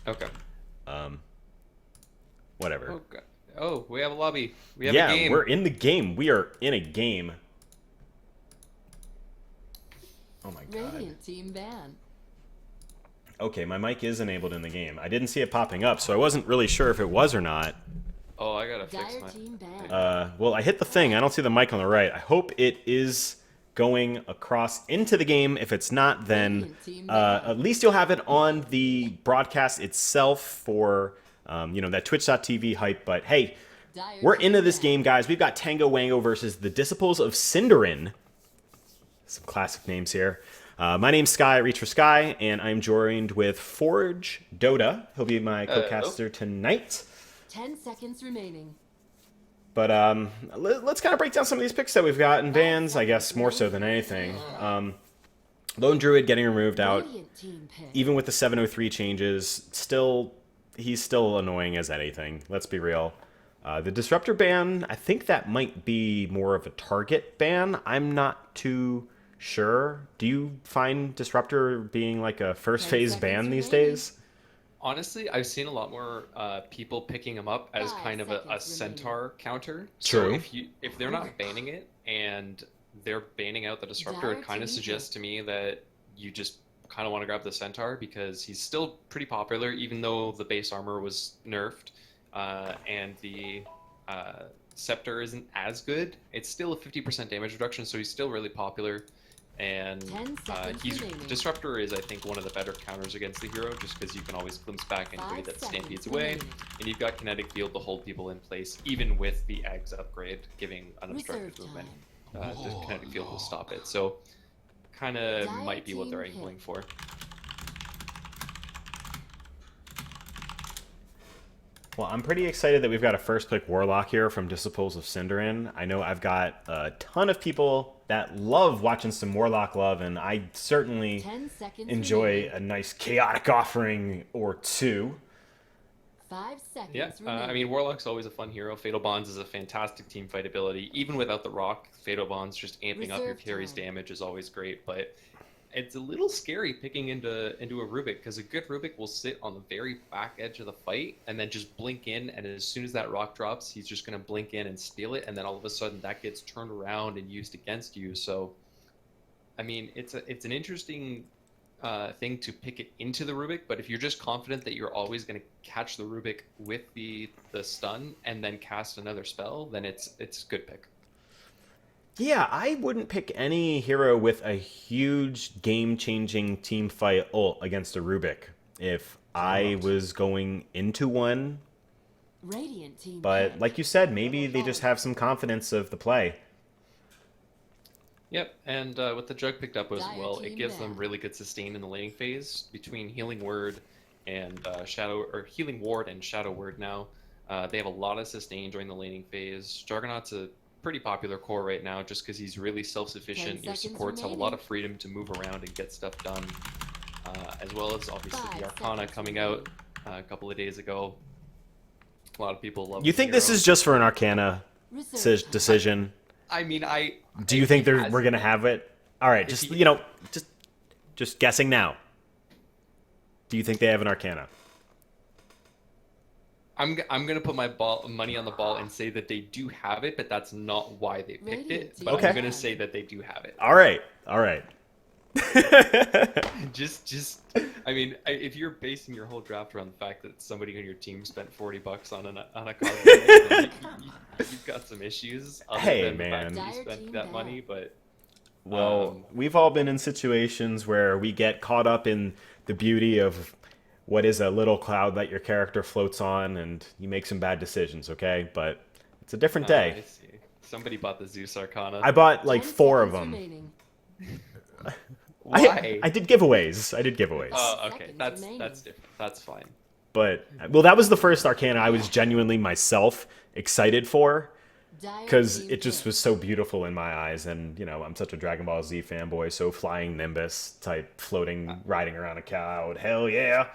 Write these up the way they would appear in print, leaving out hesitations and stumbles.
Okay. Whatever. Oh, God. Oh, we have a lobby. We have a Yeah, we're game. in the game. We are in a game. Oh my god. Radiant team ban. Okay, my mic is enabled in the game. I didn't see it popping up, so I wasn't really sure if it was or not. Oh, I gotta fix Dire my team ban. thing. Well, I hit the thing. I don't see the mic on the right. I hope it is going across into the game. If it's not, then at least you'll have it on the broadcast itself for, that twitch.tv hype. But hey, Dire we're team into this ban. game, guys. We've got TangoWango versus the Disciples of Synderen. Some classic names here. My name's Sky, Reach4sKai, and I'm joined with Forge Dota. He'll be my co-caster tonight. 10 seconds remaining. But let's kind of break down some of these picks that we've got in bans, I guess, more so than anything. Lone Druid getting removed out, Radiant team pick. even with the 703 changes, he's still annoying as anything. Let's be real. The Disruptor ban, I think that might be more of a target ban. I'm not too sure. Do you find Disruptor being like a first 10 phase seconds ban these remaining. days? Honestly, I've seen a lot more people picking him up as 5 kind of a seconds centaur counter. True. So if they're not banning it and they're banning out the disruptor, it Dire kind of team suggests to me that you just kind of want to grab the centaur because he's still pretty popular, even though the base armor was nerfed and the scepter isn't as good. It's still a 50% damage reduction, so he's still really popular. And 10 seconds he's remaining. Disruptor is, I think, one of the better counters against the hero, just because you can always glimpse back anybody 5 that seconds stampedes away, remaining. and you've got kinetic field to hold people in place, even with the eggs upgrade, giving unobstructed Reserve movement. time. The kinetic field will stop it, so kind of Dire might be what they're team angling hit. for. Well, I'm pretty excited that we've got a first pick Warlock here from Disciples of Synderen. I know I've got a ton of people that love watching some Warlock love, and I certainly 10 seconds enjoy remaining. a nice chaotic offering or two. 5 seconds Yeah, remaining. I mean, Warlock's always a fun hero. Fatal Bonds is a fantastic team fight ability. Even without the rock, Fatal Bonds just amping up your Reserve carry's time. damage is always great, but it's a little scary picking into a Rubik because a good Rubik will sit on the very back edge of the fight and then just blink in, and as soon as that rock drops, he's just going to blink in and steal it, and then all of a sudden that gets turned around and used against you. So, I mean, it's an interesting thing to pick it into the Rubik, but if you're just confident that you're always going to catch the Rubik with the stun and then cast another spell, then it's a good pick. Yeah, I wouldn't pick any hero with a huge game-changing team fight ult against a Rubik if I was going into one. Radiant team But pick. like you said, maybe they just have some confidence of the play. Yep, and with the Jug picked up as Dire well, it team gives them ban. really good sustain in the laning phase between Healing Word and Healing Ward and Shadow Word now. They have a lot of sustain during the laning phase. Juggernaut's a pretty popular core right now just because he's really self-sufficient. 10 Your seconds supports have a lot remaining. of freedom to move around and get stuff done, as well as obviously 5 the Arcana seconds coming remaining. out a couple of days ago. A lot of people love You the think this hero. is just for an Arcana Reserve time. decision? I mean, Do you if think he we're has- going to have it? All right, if just he- just guessing now. Do you think they have an Arcana? I'm gonna put my money on the ball and say that they do have it, but that's not why they picked it. Radiant But Okay. I'm gonna say that they do have it. All right, all right. Just, I mean, if you're basing your whole draft around the fact that somebody on your team spent $40 on a cosmetic, then you've got some issues. Other Hey, than the fact man. that you Dire spent team that ban. money, but Well, we've all been in situations where we get caught up in the beauty of what is a little cloud that your character floats on, and you make some bad decisions, okay? But it's a different I day. see. Somebody bought the Zeus Arcana. I bought like 10 4 of seconds them. remaining. Why? I did giveaways. I did giveaways. Oh, okay. Seconds That's remaining. different. That's fine. But, well, that was the first Arcana I was genuinely myself excited for, Dire because team it just pick. was so beautiful in my eyes. And, I'm such a Dragon Ball Z fanboy, so flying Nimbus type floating, riding around a cloud. Hell yeah.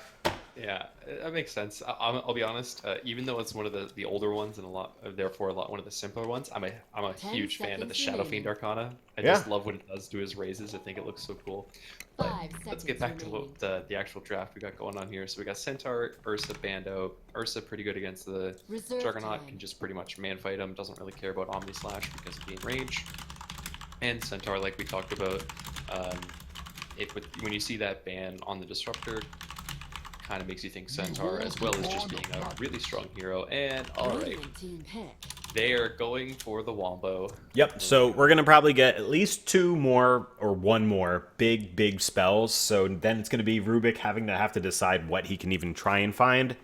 Yeah, that makes sense. I'll be honest. Even though it's one of the older ones and therefore one of the simpler ones, I'm a 10 huge fan of the seconds Shadow Fiend remaining. Arcana. I Yeah. just love what it does to his raises. I think it looks so cool. But 5 let's get seconds back to remaining. what the actual draft we got going on here. So we got Centaur, Ursa, Bando. Ursa pretty good against the Reserve Juggernaut. time. Can just pretty much man fight him. Doesn't really care about Omni Slash because of being range. And Centaur, like we talked about, when you see that ban on the Disruptor, kind of makes you think Centaur, as well as just being a really strong hero. And all right, Radiant team pick. they are going for the Wombo. Yep. So we're gonna probably get at least 2 more or 1 more big spells. So then it's gonna be Rubik having to decide what he can even try and find,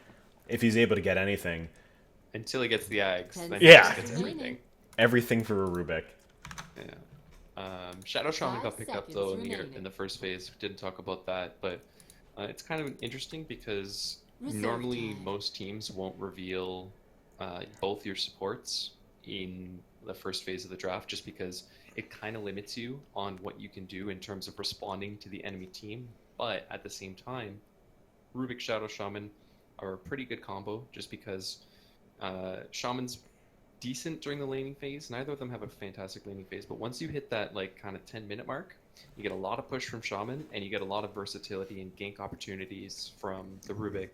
if he's able to get anything. Until he gets the Ags, then Yeah. he just gets everything. Everything for a Rubik. Yeah. Shadow Shaman 5 got picked up seconds though remaining. in the first phase. We didn't talk about that, but it's kind of interesting because Reserve normally time. most teams won't reveal both your supports in the first phase of the draft, just because it kind of limits you on what you can do in terms of responding to the enemy team. But at the same time, Rubik Shadow Shaman are a pretty good combo, just because Shaman's decent during the laning phase. Neither of them have a fantastic laning phase, but once you hit that like kind of 10-minute mark, you get a lot of push from Shaman, and you get a lot of versatility and gank opportunities from the Rubik,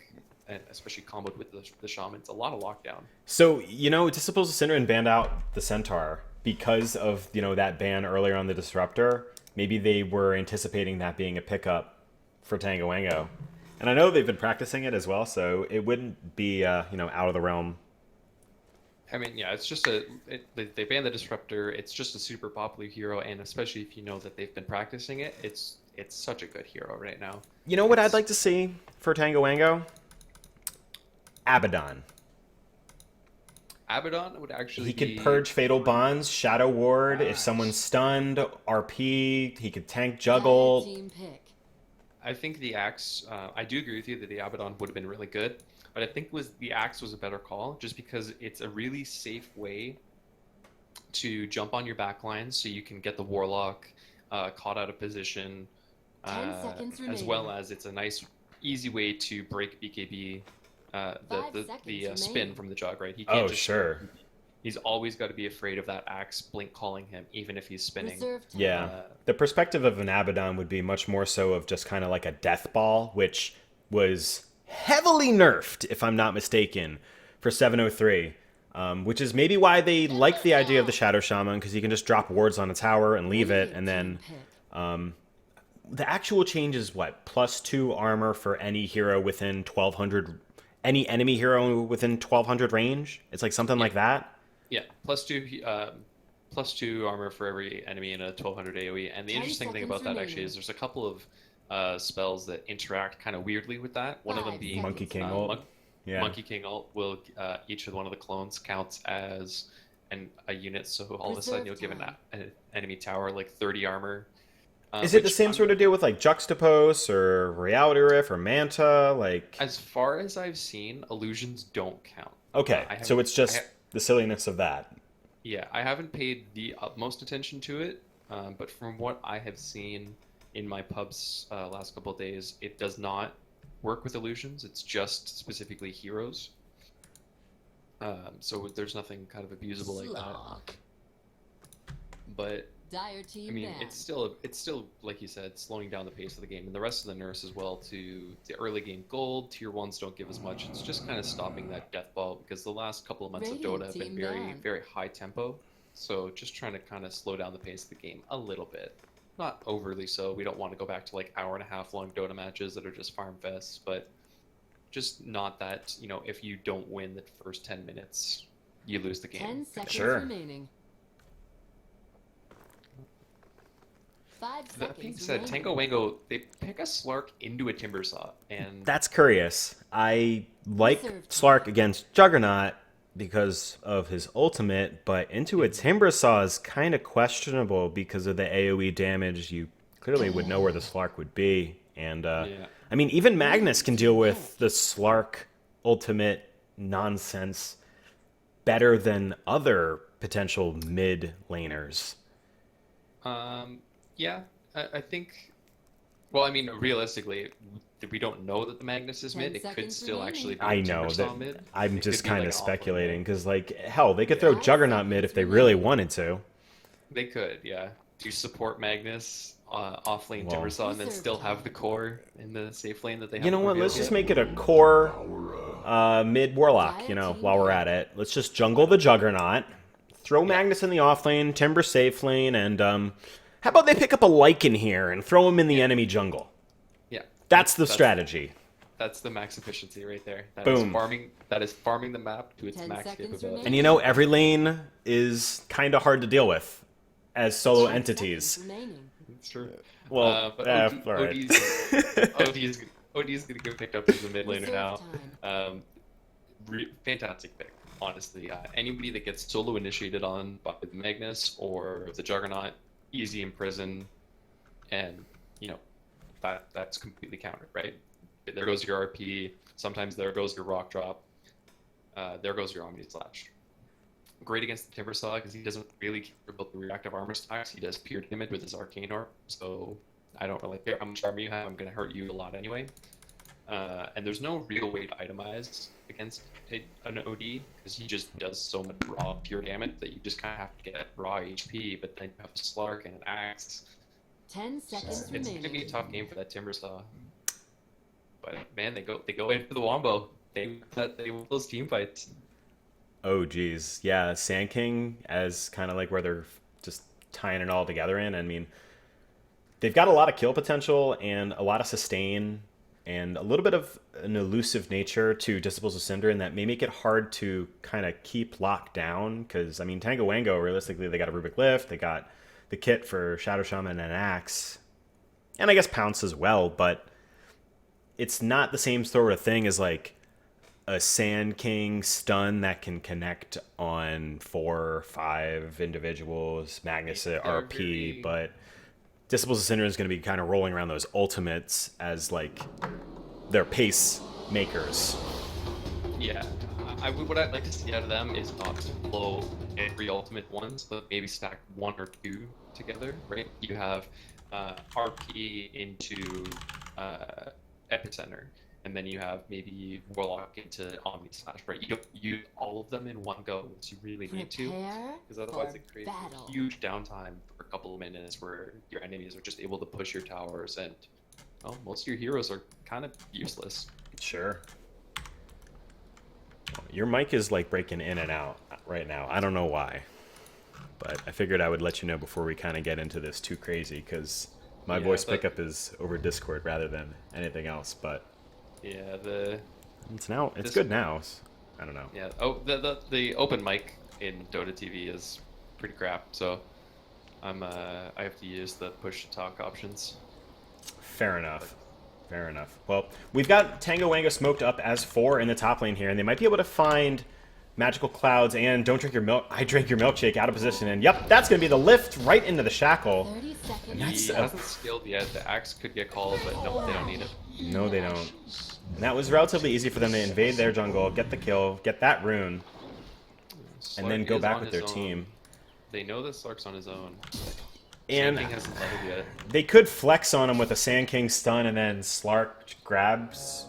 and especially comboed with the Shaman. It's a lot of lockdown. So, just suppose Synderen banned out the Centaur because of, that ban earlier on the Disruptor. Maybe they were anticipating that being a pickup for TangoWango. And I know they've been practicing it as well, so it wouldn't be, out of the realm. I mean, yeah, it's just they banned the Disruptor. It's just a super popular hero, and especially if you know that they've been practicing it, it's such a good hero right now. You know what I'd like to see for TangoWango? Abaddon. Abaddon would actually He could purge Fatal Bonds, Shadow Ward. If someone's stunned, RP. He could tank Dire Juggle. team pick. I think the Axe. I do agree with you that the Abaddon would have been really good, but I think the Axe was a better call, just because it's a really safe way to jump on your backline, so you can get the Warlock caught out of position, 10 seconds as well remaining. as it's a nice, easy way to break BKB. 5 The seconds spin remaining. from the Jug, right? He can't Oh, just sure. He's always got to be afraid of that Axe blink calling him, even if he's spinning. Reserve time. Yeah. The perspective of an Abaddon would be much more so of just kind of like a death ball, which was heavily nerfed, if I'm not mistaken, for 703. Which is maybe why they like the idea of the Shadow Shaman, because you can just drop wards on a tower and leave it, and then Team pick. the actual change is what? +2 armor for any hero within 1200, any enemy hero within 1200 range? It's like something like that? Yeah, +2 armor for every enemy in a 1200 AoE. And the 10 interesting thing seconds about that actually remaining. is there's a couple of spells that interact kind of weirdly with that. One of them 5 being seconds Monkey King remaining. ult. Yeah. Monkey King ult will each of one of the clones counts as a unit, so all of a sudden Reserve you'll give time. an enemy tower like 30 armor. Is it the which same sort of deal with like Juxtapose or Reality Rift or Manta? Like, As far as I've seen, illusions don't count. okay, I so haven't- it's just the silliness of that. Yeah, I haven't paid the utmost attention to it, but from what I have seen in my pubs last couple of days, it does not work with illusions. It's just specifically heroes. So there's nothing kind of abusable like that. But Dire team I mean, ban. it's still like you said, slowing down the pace of the game, and the rest of the nerfs as well to the early game gold. Tier 1s don't give as much. It's just kind of stopping that death ball, because the last couple of months of Radiant Dota have been team very ban. very high tempo. So just trying to kind of slow down the pace of the game a little bit. Not overly so. We don't want to go back to like hour-and-a-half long Dota matches that are just farm fests, but just not that, if you don't win the first 10 minutes, you lose the game. 10 seconds Sure. remaining. 5 That being seconds said, remaining. TangoWango, they pick a Slark into a Timbersaw, and That's curious. I like Reserve Slark against Juggernaut because of his ultimate, but into a Timbersaw is kind of questionable because of the AoE damage. You clearly would know where the Slark would be. And, Yeah. I mean, even Magnus can deal with the Slark ultimate nonsense better than other potential mid laners. Yeah, I think Well, I mean, realistically, we don't know that the Magnus is 10 mid. It could seconds still remaining. actually be I a know that. Timbersaw mid. I'm It just could be kind like of an offlane speculating mid. because, like, hell, they could throw Yeah. Juggernaut mid if they really wanted to. They could, yeah. Do support Magnus, off lane Well- Timbersaw, and then Reserve still have time. the core in the safe lane that they have. You know what? Let's just make it a core mid Warlock, you know, while we're at it. Let's just jungle the Juggernaut, throw Magnus in the off lane, Timber safe lane, and how about they pick up a Lycan here and throw him in the enemy jungle? Yeah. That's the strategy. That's the max efficiency right there. Boom. That is farming the map to its 10 max seconds capability. And you know, every lane is kind of hard to deal with as solo 10 entities. seconds remaining. It's true. Well, but all right. OD's gonna get picked up as the mid laner Reserve now. Fantastic pick, honestly. Anybody that gets solo initiated on by the Magnus or the Juggernaut, easy imprison, and you know that's completely countered, right? There goes your RP. Sometimes there goes your rock drop. There goes your Omni Slash. Great against the Timbersaw because he doesn't really care about the reactive armor stacks. He does pure damage with his Arcane Orb, so I don't really care how much armor you have. I'm going to hurt you a lot anyway. And there's no real way to itemize against an OD because he just does so much raw pure damage that you just kind of have to get raw HP, but then you have a Slark and an Axe. 10 seconds It's going to be a remaining. tough game for that Timbersaw. But man, they go in for the Wombo. They win those team fights. Oh, geez. Yeah, Sand King as kind of like where they're just tying it all together in. I mean, they've got a lot of kill potential and a lot of sustain and a little bit of an elusive nature to Disciples of Synderen that may make it hard to kind of keep locked down. Because, I mean, TangoWango, realistically, they got a Rubik Lift. They got the kit for Shadow Shaman and an Axe. And I guess Pounce as well, but it's not the same sort of thing as like a Sand King stun that can connect on 4 or 5 individuals, Magnus at They're RP, very- but Disciples of Synderen is going to be kind of rolling around those ultimates as like their pace makers. Yeah, what I'd like to see out of them is not to blow every ultimate once, but maybe stack 1 or 2 together, right? You have RP into Epicenter, and then you have maybe Warlock into Omni Slash, right? You don't use all of them in one go unless you really need to, Prepare because otherwise for it creates battle. a huge downtime for a couple of minutes where your enemies are just able to push your towers, and well, most of your heroes are kind of useless. Sure. Your mic is like breaking in and out right now. I don't know why, but I figured I would let you know before we kind of get into this too crazy because my Yeah, voice but- pickup is over Discord rather than anything else. But Yeah, it's good now. I don't know. Yeah. Oh, the open mic in Dota TV is pretty crap. So I have to use the push to talk options. Fair enough. Fair enough. Well, we've got TangoWango smoked up as 4 in the top lane here, and they might be able to find Magical Clouds and Don't Drink Your Milk. I Drink Your Milkshake out of position, and yep, that's going to be the lift right into the shackle. 30 seconds. That's He hasn't skilled yet. The axe could get called, but no, they don't need it. No, they don't. And that was relatively easy for them to invade their jungle, get the kill, get that rune, and then Slark go is back on with their his own. team. They know that Slark's on his own. And King hasn't leveled yet. they could flex on him with a Sand King stun and then Slark grabs.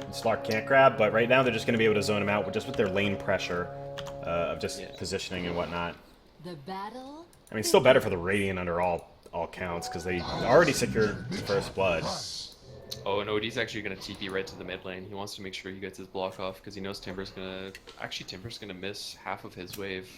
Slark can't grab, but right now they're just going to be able to zone him out just with their lane pressure of just positioning and whatnot. The battle. I mean, it's still better for the Radiant under all counts because they already secured the first blood. Oh, and OD's actually going to TP right to the mid lane. He wants to make sure he gets his block off because he knows Timber's going to... Actually, Timber's going to miss half of his wave.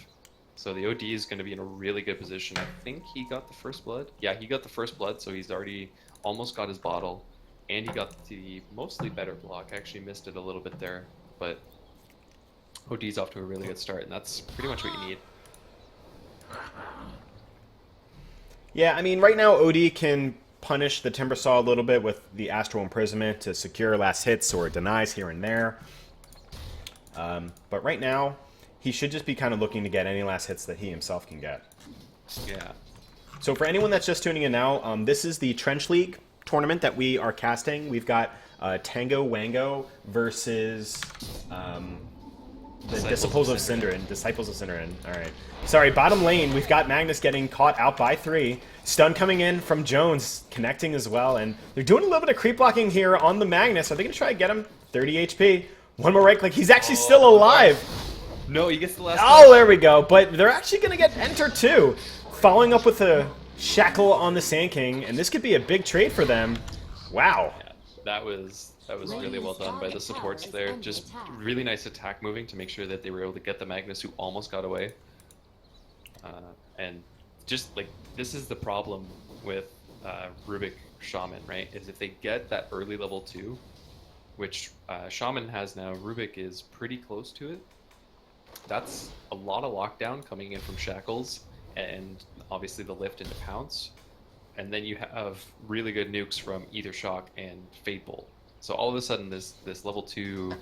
So the OD is going to be in a really good position. I think he got the first blood. Yeah, he got the first blood, so he's already almost got his bottle. And he got the mostly better block. I actually missed it a little bit there. But OD's off to a really good start, and that's pretty much what you need. Yeah, I mean, right now OD can punish the Timbersaw a little bit with the Astral Imprisonment to secure last hits or denies here and there. But right now, he should just be kind of looking to get any last hits that he himself can get. Yeah. So for anyone that's just tuning in now, this is the Trench League tournament that we are casting. We've got TangoWango versus The Disciples of Synderen. Disciples of Synderen. Alright. Sorry, bottom lane, we've got Magnus getting caught out by 3. Stun coming in from Jones, connecting as well. And they're doing a little bit of creep blocking here on the Magnus. Are they going to try to get him? 30 HP. One more right click. He's actually still alive. No, he gets the last Oh, there we go. But they're actually going to get Enter too. Following up with a shackle on the Sand King. And this could be a big trade for them. Wow. Yeah, that was really well done by the supports there. Just really nice attack moving to make sure that they were able to get the Magnus, who almost got away. And just like, this is the problem with Rubik Shaman, right? Is if they get that early level 2, which Shaman has now, Rubik is pretty close to it. That's a lot of lockdown coming in from Shackles, and obviously the lift into Pounce. And then you have really good nukes from either Shock and Fade Bolt. So all of a sudden, this level 2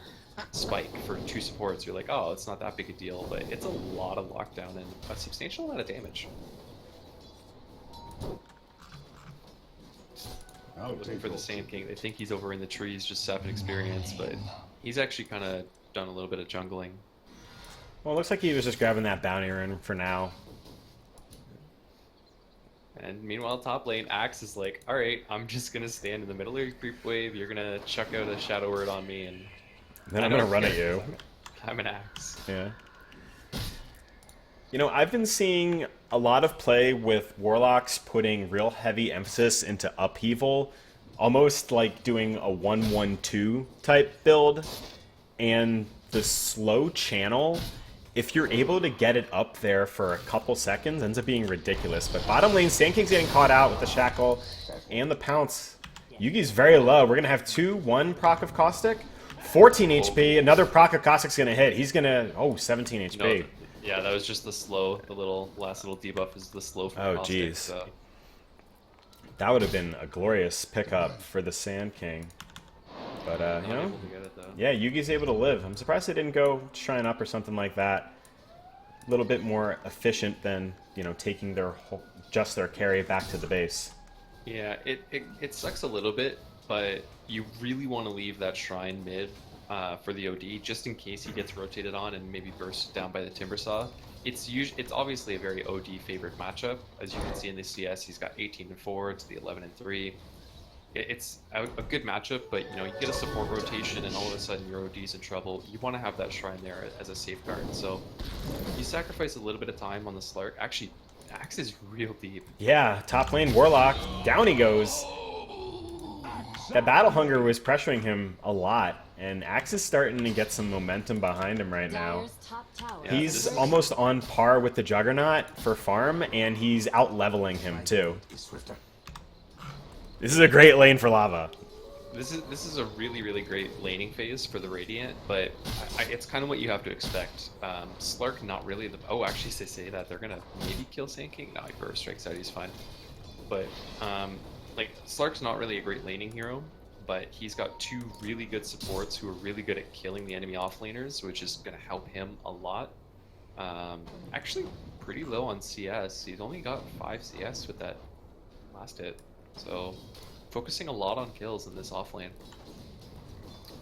spike for 2 supports, you're like, oh, it's not that big a deal, but it's a lot of lockdown and a substantial amount of damage. Looking for the Sand King. They think he's over in the trees, just sapping experience, but he's actually kind of done a little bit of jungling. Well, it looks like he was just grabbing that bounty rune for now. And meanwhile, top lane, Axe is like, alright, I'm just going to stand in the middle of your creep wave, you're going to chuck out a Shadow Word on me, and then I'm going to run at you. I'm an Axe. Yeah. You know, I've been seeing a lot of play with Warlocks putting real heavy emphasis into upheaval, almost like doing a 1-1-2 type build, and the slow channel, if you're able to get it up there for a couple seconds, ends up being ridiculous. But bottom lane, Sand King's getting caught out with the Shackle and the Pounce. Yugi's very low. We're going to have 2-1 proc of Caustic. 14 HP. Another proc of Caustic's going to hit. He's going to... Oh, 17 HP. No, yeah, that was just the slow. The last little debuff is the slow from Caustic. Jeez. So. That would have been a glorious pickup for the Sand King. But, you know... Yeah, Yugi's able to live. I'm surprised they didn't go Shrine Up or something like that. A little bit more efficient than, you know, taking their whole, just their carry back to the base. Yeah, it sucks a little bit, but you really want to leave that Shrine mid for the OD, just in case he gets rotated on and maybe burst down by the Timbersaw. It's obviously a very OD favored matchup. As you can see in the CS, he's got 18-4 to the 11-3. It's a good matchup, but you know, you get a support rotation and all of a sudden your OD's in trouble. You want to have that Shrine there as a safeguard. So you sacrifice a little bit of time on the Slark. Actually, Axe is real deep. Yeah, top lane Warlock. Down he goes. That Battle Hunger was pressuring him a lot, and Axe is starting to get some momentum behind him right now. He's almost on par with the Juggernaut for farm, and he's out-leveling him too. This is a great lane for Lava. This is a really great laning phase for the Radiant, but it's kind of what you have to expect. Slark not really the... Oh, actually, they say that they're gonna maybe kill Sand King. No, he burst strikes out, he's fine. But like, Slark's not really a great laning hero, but he's got 2 really good supports who are really good at killing the enemy offlaners, which is gonna help him a lot. Actually, pretty low on CS. He's only got 5 CS with that last hit. So, focusing a lot on kills in this offlane.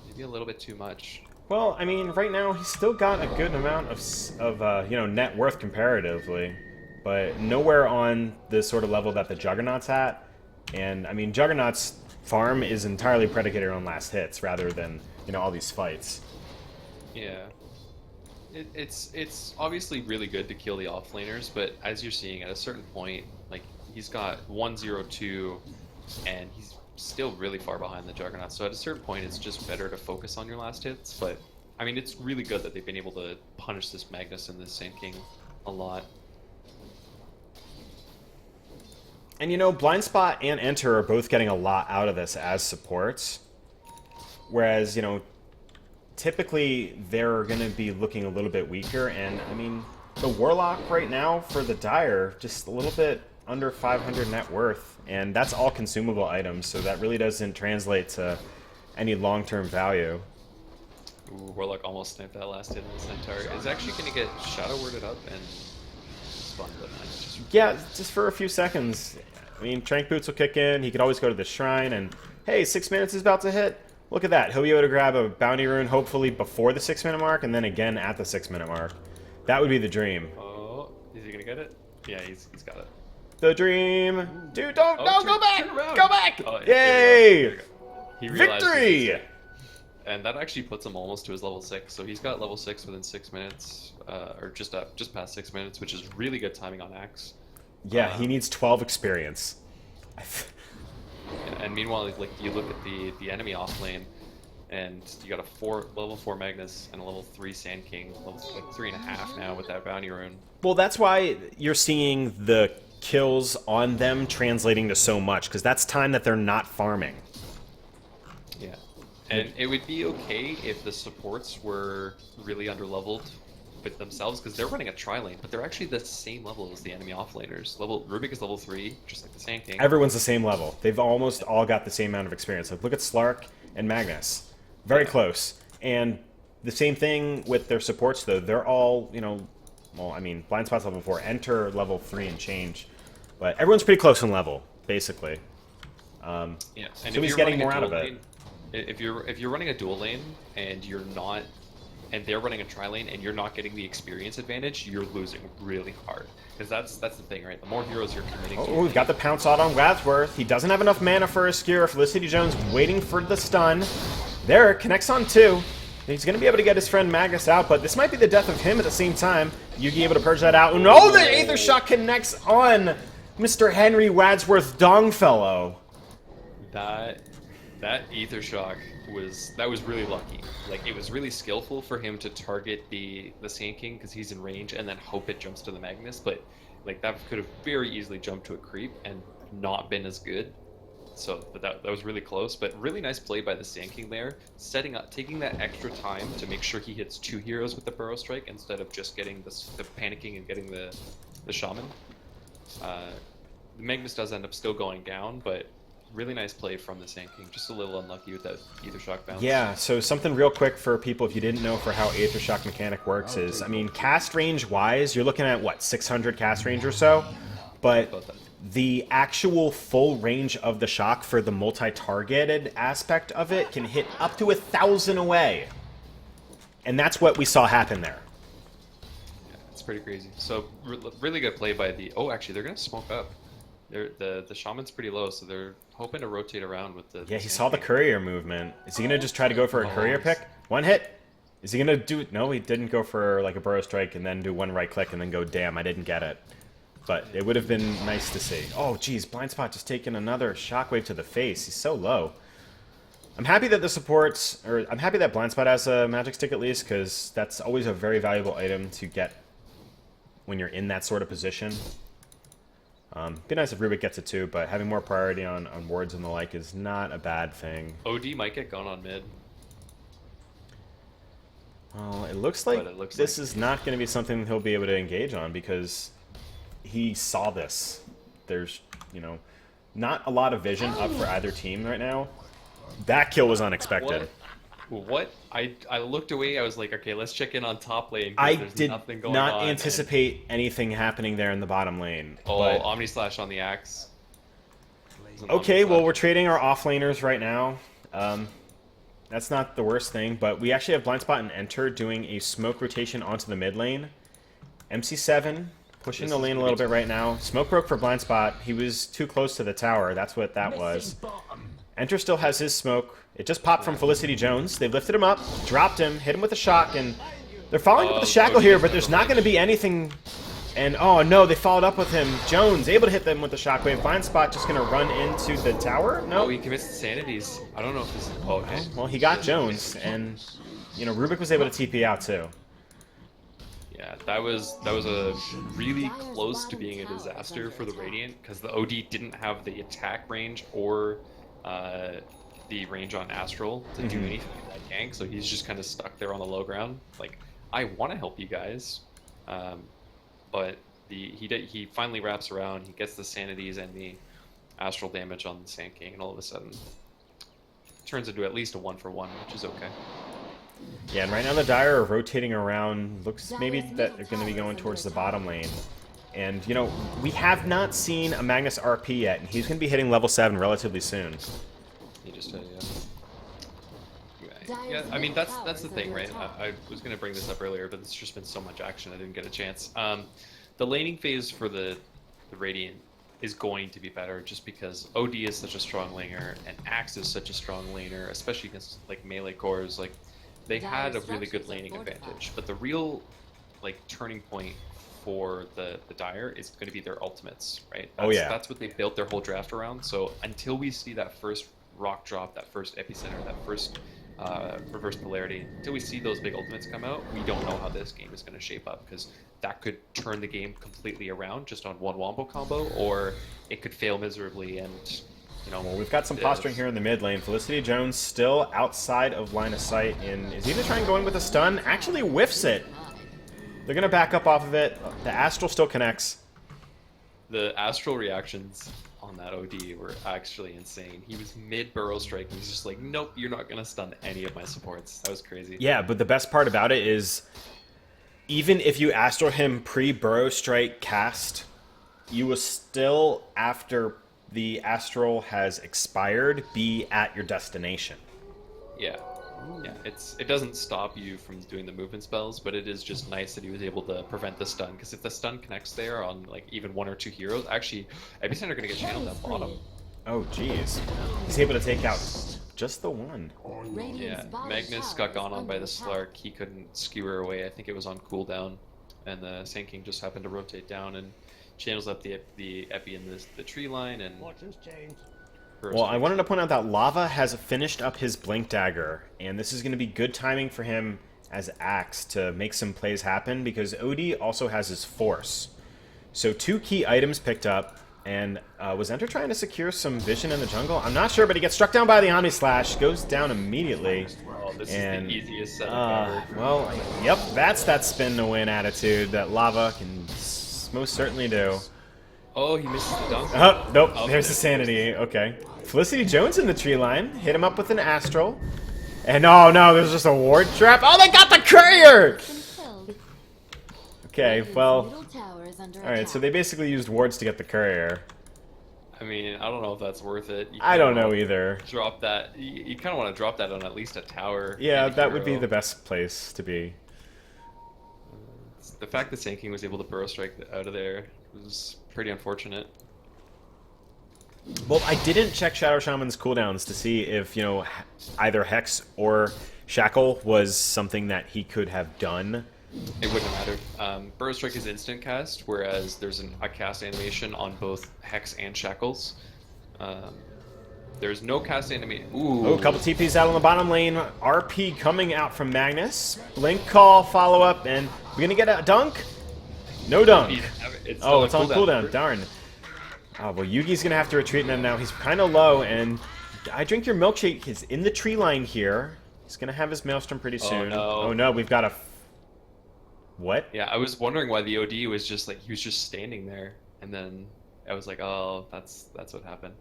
Maybe a little bit too much. Well, I mean, right now he's still got a good amount of you know, net worth comparatively, but nowhere on the sort of level that the Juggernaut's at. And I mean, Juggernaut's farm is entirely predicated on last hits rather than, you know, all these fights. Yeah. It's obviously really good to kill the offlaners, but as you're seeing, at a certain point, like, he's got 1-0-2, and he's still really far behind the Juggernaut. So at a certain point, it's just better to focus on your last hits. But I mean, it's really good that they've been able to punish this Magnus and this Sand King a lot. And you know, Blind Spot and Enter are both getting a lot out of this as supports. Whereas, you know, typically they're going to be looking a little bit weaker. And I mean, the Warlock right now for the Dire, just a little bit under 500 net worth, and that's all consumable items, so that really doesn't translate to any long-term value. Ooh, Warlock almost sniped that last hit on the Centaur. Is actually going to get Shadow Worded up and spawn the knife. Yeah, just for a few seconds. I mean, Trank Boots will kick in, he could always go to the Shrine, and hey, 6 minutes is about to hit. Look at that. He'll be able to grab a bounty rune hopefully before the 6-minute mark and then again at the 6-minute mark. That would be the dream. Oh, is he gonna get it? Yeah, he's got it. The dream. Dude, don't go back. Turn around. Go back. Oh, Yay! He realized Victory! and that actually puts him almost to his level 6. So he's got level 6 within 6 minutes, or just past 6 minutes, which is really good timing on Axe. Yeah, he needs 12 experience. And meanwhile, like you look at the enemy off lane, and you got a level 4 Magnus and a level 3 Sand King, level like 3.5 now with that bounty rune. Well, that's why you're seeing the kills on them translating to so much, because that's time that they're not farming. Yeah, and it would be okay if the supports were really underleveled with themselves, because they're running a tri-lane, but they're actually the same level as the enemy offlaners. Rubik is level 3, just like the Sand King. Everyone's the same level. They've almost all got the same amount of experience. Like, look at Slark and Magnus. Very close. And the same thing with their supports, though. They're all, you know, well, I mean, Blind Spot's level 4, Enter level 3 and change. But everyone's pretty close in level, basically. Yeah, and so he's getting more out of it. If you're running a dual lane and you're not, and they're running a tri lane and you're not getting the experience advantage, you're losing really hard. Because that's the thing, right? The more heroes you're committing to. Oh, we've got the pounce out on Wadsworth. He doesn't have enough mana for a skewer. Felicity Jones waiting for the stun. There, connects on 2. He's going to be able to get his friend Magnus out, but this might be the death of him at the same time. Yugi able to purge that out. No, the Aether Shock connects on Mr. Henry Wadsworth Dongfellow. That Aether Shock was really lucky. Like, it was really skillful for him to target the Sand King because he's in range and then hope it jumps to the Magnus, but like that could have very easily jumped to a creep and not been as good. So that was really close, but really nice play by the Sand King there, setting up, taking that extra time to make sure he hits 2 heroes with the Burrow Strike instead of just getting the panicking and getting the Shaman. The Magnus does end up still going down, but really nice play from the Sand King. Just a little unlucky with that Aether Shock bounce. Yeah, so something real quick for people if you didn't know for how Aether Shock mechanic works is, I mean, cast range wise, you're looking at what, 600 cast range or so, but the actual full range of the shock for the multi-targeted aspect of it can hit up to 1,000 away. And that's what we saw happen there. Yeah, it's pretty crazy. So really good play by the... Oh, actually, they're going to smoke up. The Shaman's pretty low, so they're hoping to rotate around with the... Yeah, he saw the courier movement. Is he going to just try to go for a courier pick? One hit? Is he going to do... No, he didn't go for like a Burrow Strike and then do one right click and then go, damn, I didn't get it. But it would have been nice to see. Oh, geez, Blind Spot just taking another shockwave to the face. He's so low. I'm happy that the supports... Or I'm happy that Blind Spot has a magic stick at least, because that's always a very valuable item to get when you're in that sort of position. Be nice if Rubik gets it too, but having more priority on wards and the like is not a bad thing. OD might get gone on mid. Well, it looks like this is not going to be something he'll be able to engage on because he saw this. There's, you know, not a lot of vision up for either team right now. That kill was unexpected. What? I looked away. I was like, okay, let's check in on top lane. I there's did nothing going not on, anticipate anything happening there in the bottom lane. Oh, but... Omni Slash on the Axe. Okay, well, we're trading our offlaners right now. That's not the worst thing, but we actually have Blind Spot and Enter doing a smoke rotation onto the mid lane. MC7 pushing the lane a little bit right now. Smoke broke for Blind Spot. He was too close to the tower. That's what that was. Enter still has his smoke. It just popped from Felicity Jones. They've lifted him up, dropped him, hit him with a shock, and they're following up with the shackle here, but there's not going to be anything... And, oh no, they followed up with him. Jones able to hit them with the shockwave. Blind Spot just going to run into the tower? No? Oh, he commits the Sanities. I don't know if this is... Oh, okay. Well, he got Jones, and, you know, Rubik was able to TP out, too. Yeah, that was a really close to being a disaster for the Radiant, because the OD didn't have the attack range or the range on Astral to do anything in that gank, so he's just kind of stuck there on the low ground. Like, I want to help you guys, but he finally wraps around, he gets the Sanities and the Astral damage on the Sand King, and all of a sudden turns into at least a 1-for-1, which is okay. Yeah, and right now the Dire are rotating around. Looks maybe that they're going to be going towards the bottom lane. And, you know, we have not seen a Magnus RP yet, and he's going to be hitting level 7 relatively soon. He just Yeah, I mean that's the thing, right? I was gonna bring this up earlier, but there's just been so much action I didn't get a chance. The laning phase for the Radiant is going to be better just because OD is such a strong laner and Axe is such a strong laner, especially against like melee cores. Like they had a really good laning advantage, but the real like turning point for the Dire is going to be their ultimates, right? That's what they built their whole draft around. So until we see that first rock drop, that first epicenter, that first reverse polarity, until we see those big ultimates come out, we don't know how this game is going to shape up, because that could turn the game completely around just on one wombo combo, or it could fail miserably. And well, we've got some posturing here in the mid lane. Felicity Jones still outside of line of sight and is either trying going with a stun, actually whiffs it. They're going to back up off of it. The Astral still connects. The Astral reactions on that OD were actually insane. He was mid burrow strike and he's just like, nope, you're not going to stun any of my supports. That was crazy. Yeah, but the best part about it is even if you Astral him pre-burrow strike cast, you will still, after the Astral has expired, be at your destination. Yeah. Yeah, it doesn't stop you from doing the movement spells, but it is just nice that he was able to prevent the stun, because if the stun connects there on like even one or two heroes, actually Epicenter are going to get channeled at bottom. Oh jeez. He's able to take out just the one. Yeah, Magnus got gone on by the Slark. He couldn't skewer away. I think it was on cooldown, and the Sand King just happened to rotate down and channels up the Epi in the tree line. And well, I wanted to point out that Lava has finished up his Blink Dagger, and this is going to be good timing for him as Axe to make some plays happen, because OD also has his Force. So 2 key items picked up, and was Enter trying to secure some vision in the jungle? I'm not sure, but he gets struck down by the Omni Slash, goes down immediately. Oh, this is the easiest setup ever. Well, yep, that's that spin to win attitude that Lava can most certainly do. Oh, he misses the dunk. Oh, nope, there's the sanity. Okay. Felicity Jones in the tree line. Hit him up with an Astral. And oh no, there's just a ward trap. Oh, they got the courier! Okay, well... Alright, so they basically used wards to get the courier. I mean, I don't know if that's worth it. I don't know either. Drop that. You kind of want to drop that on at least a tower. Yeah, that would be the best place to be. The fact that Sand King was able to burrow strike out of there was pretty unfortunate. Well, I didn't check Shadow Shaman's cooldowns to see if, either Hex or Shackle was something that he could have done. It wouldn't have mattered. Burrow Strike is instant cast, whereas there's a cast animation on both Hex and Shackles. There's no cast animation. Ooh. Oh, a couple TPs out on the bottom lane. RP coming out from Magnus. Blink call, follow up, and we're gonna get a dunk? No dunk. It's on cooldown. Darn. Oh, well, Yugi's going to have to retreat now. He's kind of low, and I Drink Your Milkshake is in the tree line here. He's going to have his Maelstrom pretty soon. Oh, no, we've got a... What? Yeah, I was wondering why the OD was just like, he was just standing there, and then I was like, oh, that's what happened.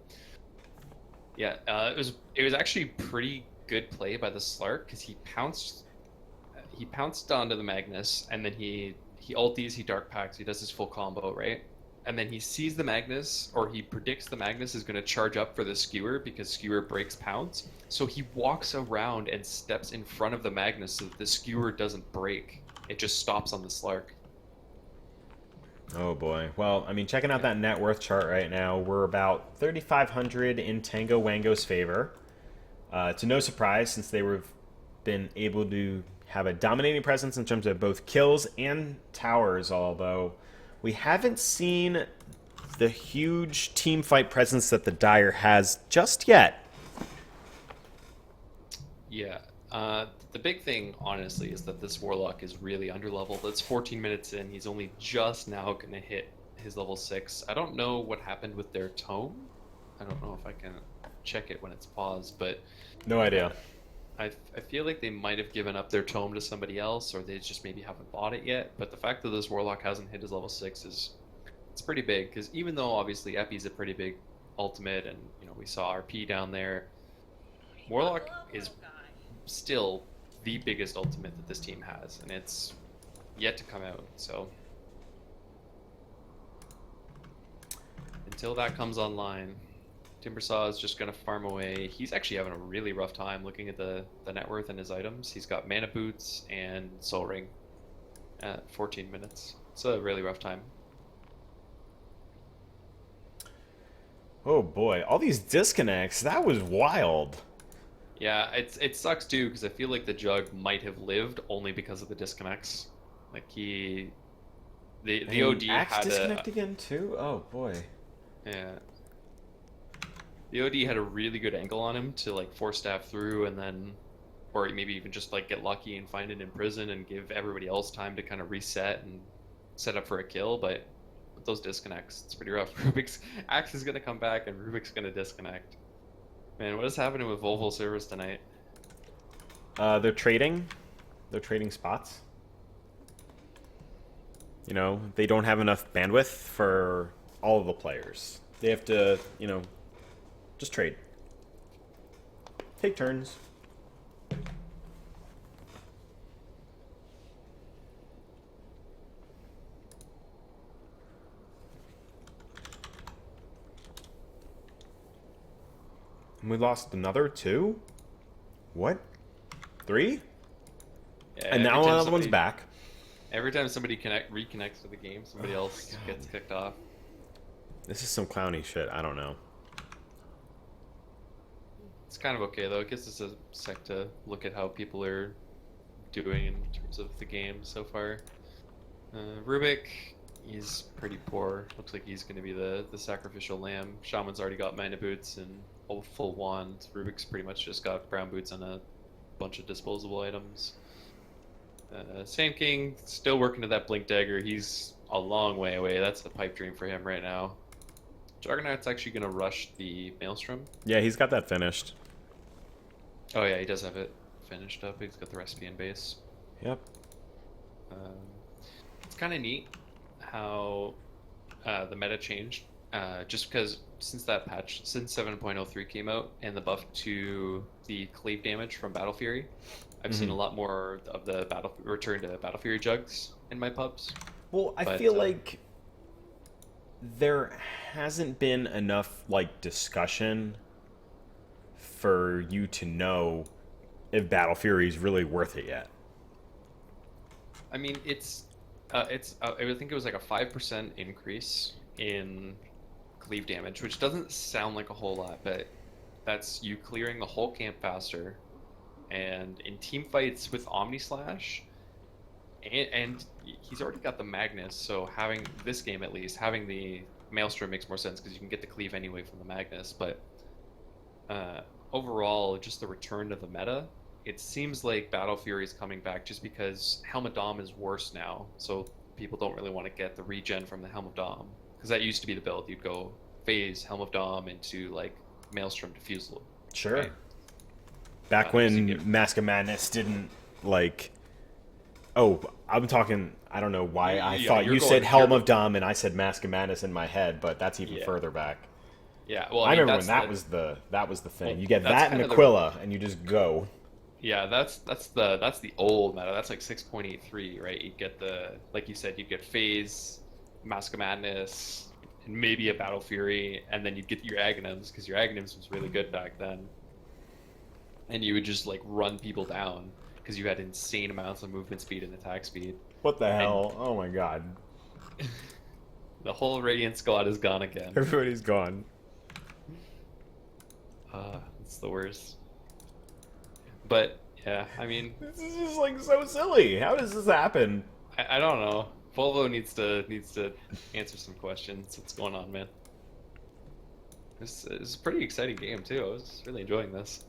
Yeah, it was actually pretty good play by the Slark, because he pounced onto the Magnus, and then he ulties, he dark packs, he does his full combo, right? And then he sees the Magnus, or he predicts the Magnus is going to charge up for the Skewer, because Skewer breaks pounce. So he walks around and steps in front of the Magnus so that the Skewer doesn't break. It just stops on the Slark. Oh boy. Well, I mean, checking out that net worth chart right now, we're about 3,500 in TangoWango's favor. To no surprise, since they were been able to have a dominating presence in terms of both kills and towers, although we haven't seen the huge team fight presence that the Dire has just yet. Yeah. The big thing, honestly, is that this Warlock is really underleveled. It's 14 minutes in. He's only just now going to hit his level 6. I don't know what happened with their tome. I don't know if I can check it when it's paused, but... No idea. I feel like they might have given up their tome to somebody else, or they just maybe haven't bought it yet. But the fact that this Warlock hasn't hit his level 6 it's pretty big, because even though obviously Epi's a pretty big ultimate, and we saw RP down there, Warlock is still the biggest ultimate that this team has, and it's yet to come out. So until that comes online, Timbersaw is just going to farm away. He's actually having a really rough time looking at the net worth and his items. He's got Mana Boots and Soul Ring at 14 minutes. It's a really rough time. Oh boy, all these disconnects. That was wild. Yeah, it sucks too because I feel like the Jug might have lived only because of the disconnects. Like the OD Axe had disconnect again too. Oh boy. Yeah. The OD had a really good angle on him to like force staff through and then, or maybe even just like get lucky and find it in prison and give everybody else time to kind of reset and set up for a kill. But with those disconnects, it's pretty rough. Rubik's Axe is gonna come back and Rubik's gonna disconnect. Man, what is happening with Volvo servers tonight? They're trading. They're trading spots. You know, they don't have enough bandwidth for all of the players. They have to, you know, just trade. Take turns. And we lost another 2? What? 3? Yeah, And now another one's back. Every time somebody reconnects to the game, somebody else gets kicked off. This is some clowny shit. I don't know. It's kind of okay though. It gives us a sec to look at how people are doing in terms of the game so far. Rubik, he's pretty poor. Looks like he's going to be the sacrificial lamb. Shaman's already got mana boots and a full wand. Rubik's pretty much just got brown boots and a bunch of disposable items. Sand King still working to that blink dagger. He's a long way away. That's the pipe dream for him right now. Juggernaut's actually going to rush the Maelstrom. Yeah, he's got that finished. Oh yeah, he does have it finished up. He's got the recipe in base. Yep. It's kind of neat how the meta changed. Just because since that patch, since 7.03 came out and the buff to the cleave damage from Battle Fury, I've seen a lot more of the return to Battle Fury jugs in my pubs. Well, I feel like there hasn't been enough like discussion for you to know if Battle Fury is really worth it yet. I mean, I think it was like a 5% increase in cleave damage, which doesn't sound like a whole lot, but that's you clearing the whole camp faster. And in team fights with Omni Slash, and he's already got the Magnus, so having this game at least, having the Maelstrom makes more sense because you can get the cleave anyway from the Magnus. But overall, just the return to the meta, it seems like Battle Fury is coming back just because Helm of Dom is worse now, so people don't really want to get the regen from the Helm of Dom. Because that used to be the build. You'd go phase Helm of Dom into like Maelstrom Diffusal. Sure. Right? Back when Mask of Madness didn't like. Oh, I'm talking. I don't know why I thought you said Helm of Dom and I said Mask of Madness in my head, but that's even further back. Yeah, well, I remember when that was the thing. Well, you get that and Aquila, and you just go. Yeah, that's the old meta. That's like 6.83, right? You get like you said, you get phase, Mask of Madness, and maybe a Battle Fury, and then you'd get your Aghanims because your Aghanims was really good back then. And you would just like run people down because you had insane amounts of movement speed and attack speed. What the hell? Oh my god. The whole Radiant squad is gone again. Everybody's gone. It's the worst. But yeah, I mean, this is just like so silly. How does this happen? I don't know. Volvo needs to answer some questions. What's going on, man? This is a pretty exciting game too. I was really enjoying this.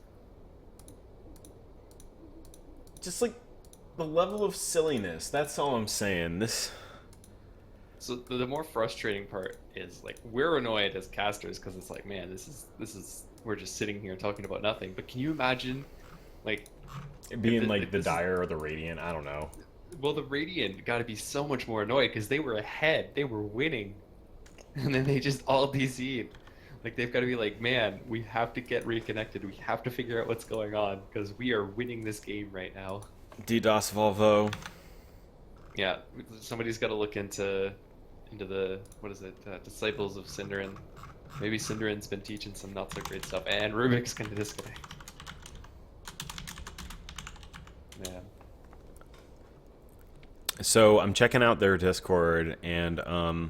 Just like the level of silliness. That's all I'm saying. So the more frustrating part is like we're annoyed as casters because it's like, man, this is we're just sitting here talking about nothing. But can you imagine, like, it being like the Dire or the Radiant? I don't know. Well, the Radiant got to be so much more annoyed because they were ahead, they were winning, and then they just all DC'd. Like they've got to be like, man, we have to get reconnected. We have to figure out what's going on because we are winning this game right now. DDoS Volvo. Yeah, somebody's got to look into the what is it? Disciples of Synderen. Maybe Synderen's been teaching some not so great stuff, and Rubik's gonna disconnect. Man. So I'm checking out their Discord, and I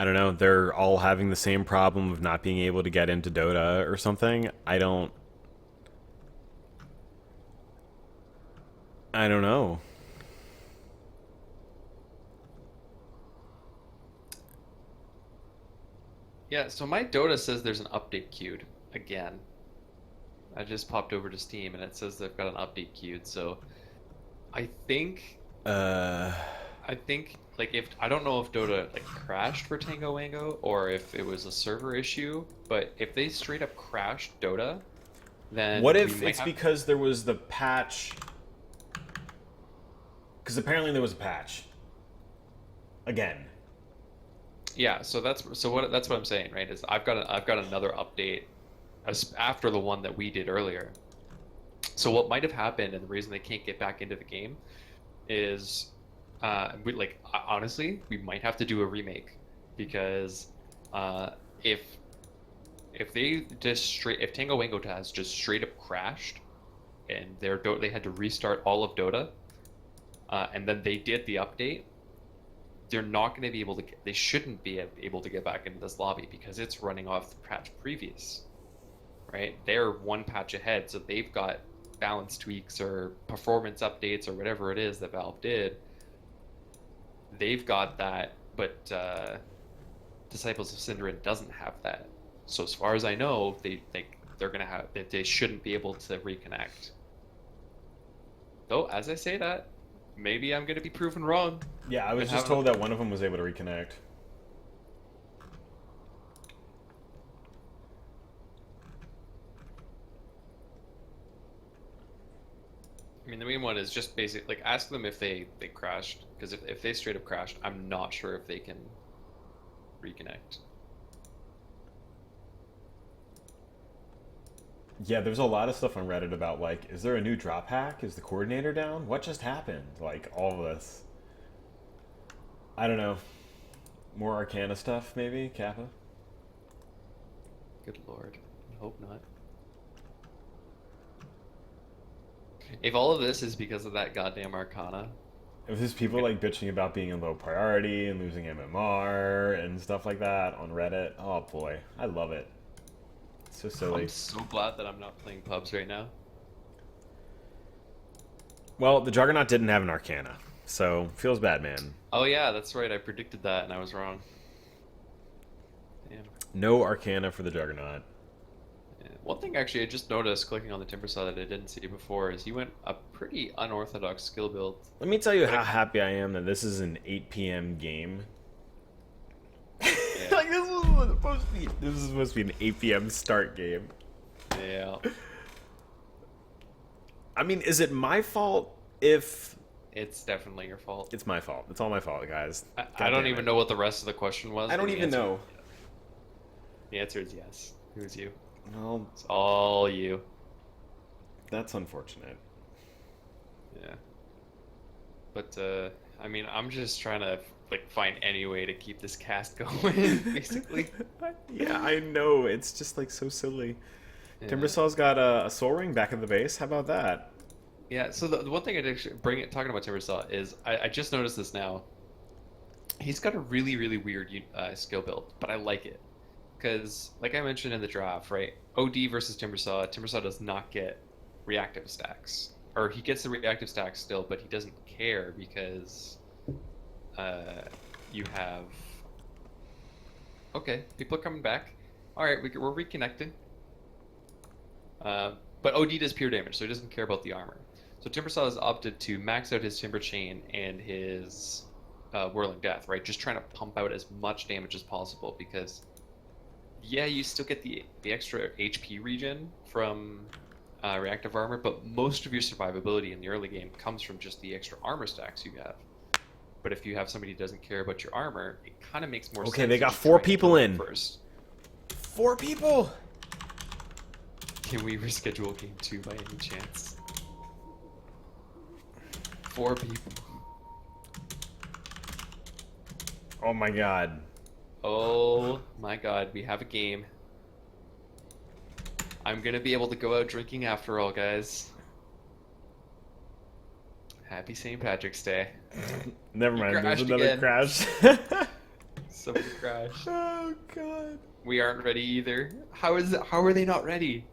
don't know. They're all having the same problem of not being able to get into Dota or something. I don't know. Yeah, so my Dota says there's an update queued again. I just popped over to Steam and it says they've got an update queued. So I think like if I don't know if Dota like crashed for TangoWango or if it was a server issue, but if they straight up crashed Dota, then What if it's because there was the patch? Because apparently there was a patch. Again. Yeah, so that's what I'm saying, right? Is I've got another update after the one that we did earlier. So what might have happened, and the reason they can't get back into the game, is honestly, we might have to do a remake, because if TangoWango has just straight up crashed, and they had to restart all of Dota, and then they did the update, they're not going to be able to they shouldn't be able to get back into this lobby because it's running off the patch previous, right? They're one patch ahead, so they've got balance tweaks or performance updates or whatever it is that Valve did. They've got that, but Disciples of Synderen doesn't have that. So as far as I know, they shouldn't be able to reconnect. Though, as I say that, maybe I'm going to be proven wrong. Yeah, I was just told that one of them was able to reconnect. I mean, the main one is just basic, like, ask them if they crashed, because if they straight up crashed, I'm not sure if they can reconnect. Yeah, there's a lot of stuff on Reddit about, like, is there a new drop hack? Is the coordinator down? What just happened? Like, all of this. I don't know. More Arcana stuff, maybe? Kappa? Good lord. I hope not. If all of this is because of that goddamn Arcana... If there's people, like, bitching about being in low priority and losing MMR and stuff like that on Reddit, oh boy, I love it. It's so silly. I'm so glad that I'm not playing pubs right now. Well, the Juggernaut didn't have an Arcana, so feels bad, man. Oh yeah, that's right. I predicted that and I was wrong. Damn. No Arcana for the Juggernaut. Yeah. One thing actually I just noticed clicking on the Timbersaw that I didn't see before is he went a pretty unorthodox skill build. Let me tell you how happy I am that this is an 8 p.m. game. Yeah. Like, this is supposed to be an 8 p.m. start game. Yeah. I mean, is it my fault if... It's definitely your fault. It's my fault. It's all my fault, guys. I don't even know what the rest of the question was. I don't even know. The answer is yes. It was you. Well, It's all you. that's unfortunate. Yeah. But, I mean, I'm just trying to, like, find any way to keep this cast going, basically. Yeah, I know. It's just, like, so silly. Yeah. Timbersaw's got a soul ring back in the base. How about that? Yeah, so the one thing I'd actually talking about Timbersaw is I just noticed this now. He's got a really, really weird skill build, but I like it. Because, like I mentioned in the draft, right? OD versus Timbersaw, Timbersaw does not get reactive stacks. Or he gets the reactive stacks still, but he doesn't care because you have... Okay, people are coming back. Alright, we're reconnecting. But OD does pure damage, so he doesn't care about the armor. So Timbersaw has opted to max out his Timber Chain and his Whirling Death, right? Just trying to pump out as much damage as possible because, yeah, you still get the extra HP regen from reactive armor, but most of your survivability in the early game comes from just the extra armor stacks you have. But if you have somebody who doesn't care about your armor, it kind of makes more sense. Okay, they got to 4 try people and in. First. 4 people? Can we reschedule game 2 by any chance? 4 people. Oh my god. Oh my god, we have a game. I'm gonna be able to go out drinking after all, guys. Happy St. Patrick's Day. Never mind, there's crashed another again. crash. Somebody crashed. Oh god. We aren't ready either. How are they not ready?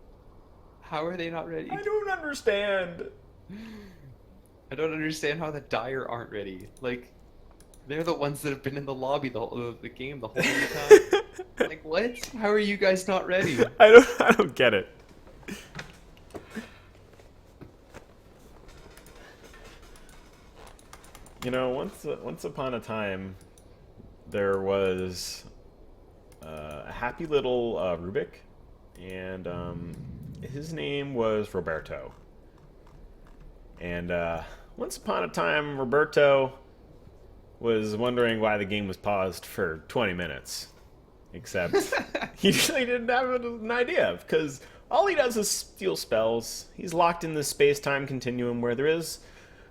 How are they not ready? I don't understand. I don't understand how the Dire aren't ready. Like, they're the ones that have been in the lobby the game the whole time. Like, what? How are you guys not ready? I don't get it. You know, once upon a time, there was a happy little Rubik, and his name was Roberto. And once upon a time, Roberto was wondering why the game was paused for 20 minutes. Except he really didn't have an idea, because all he does is steal spells. He's locked in this space-time continuum where there is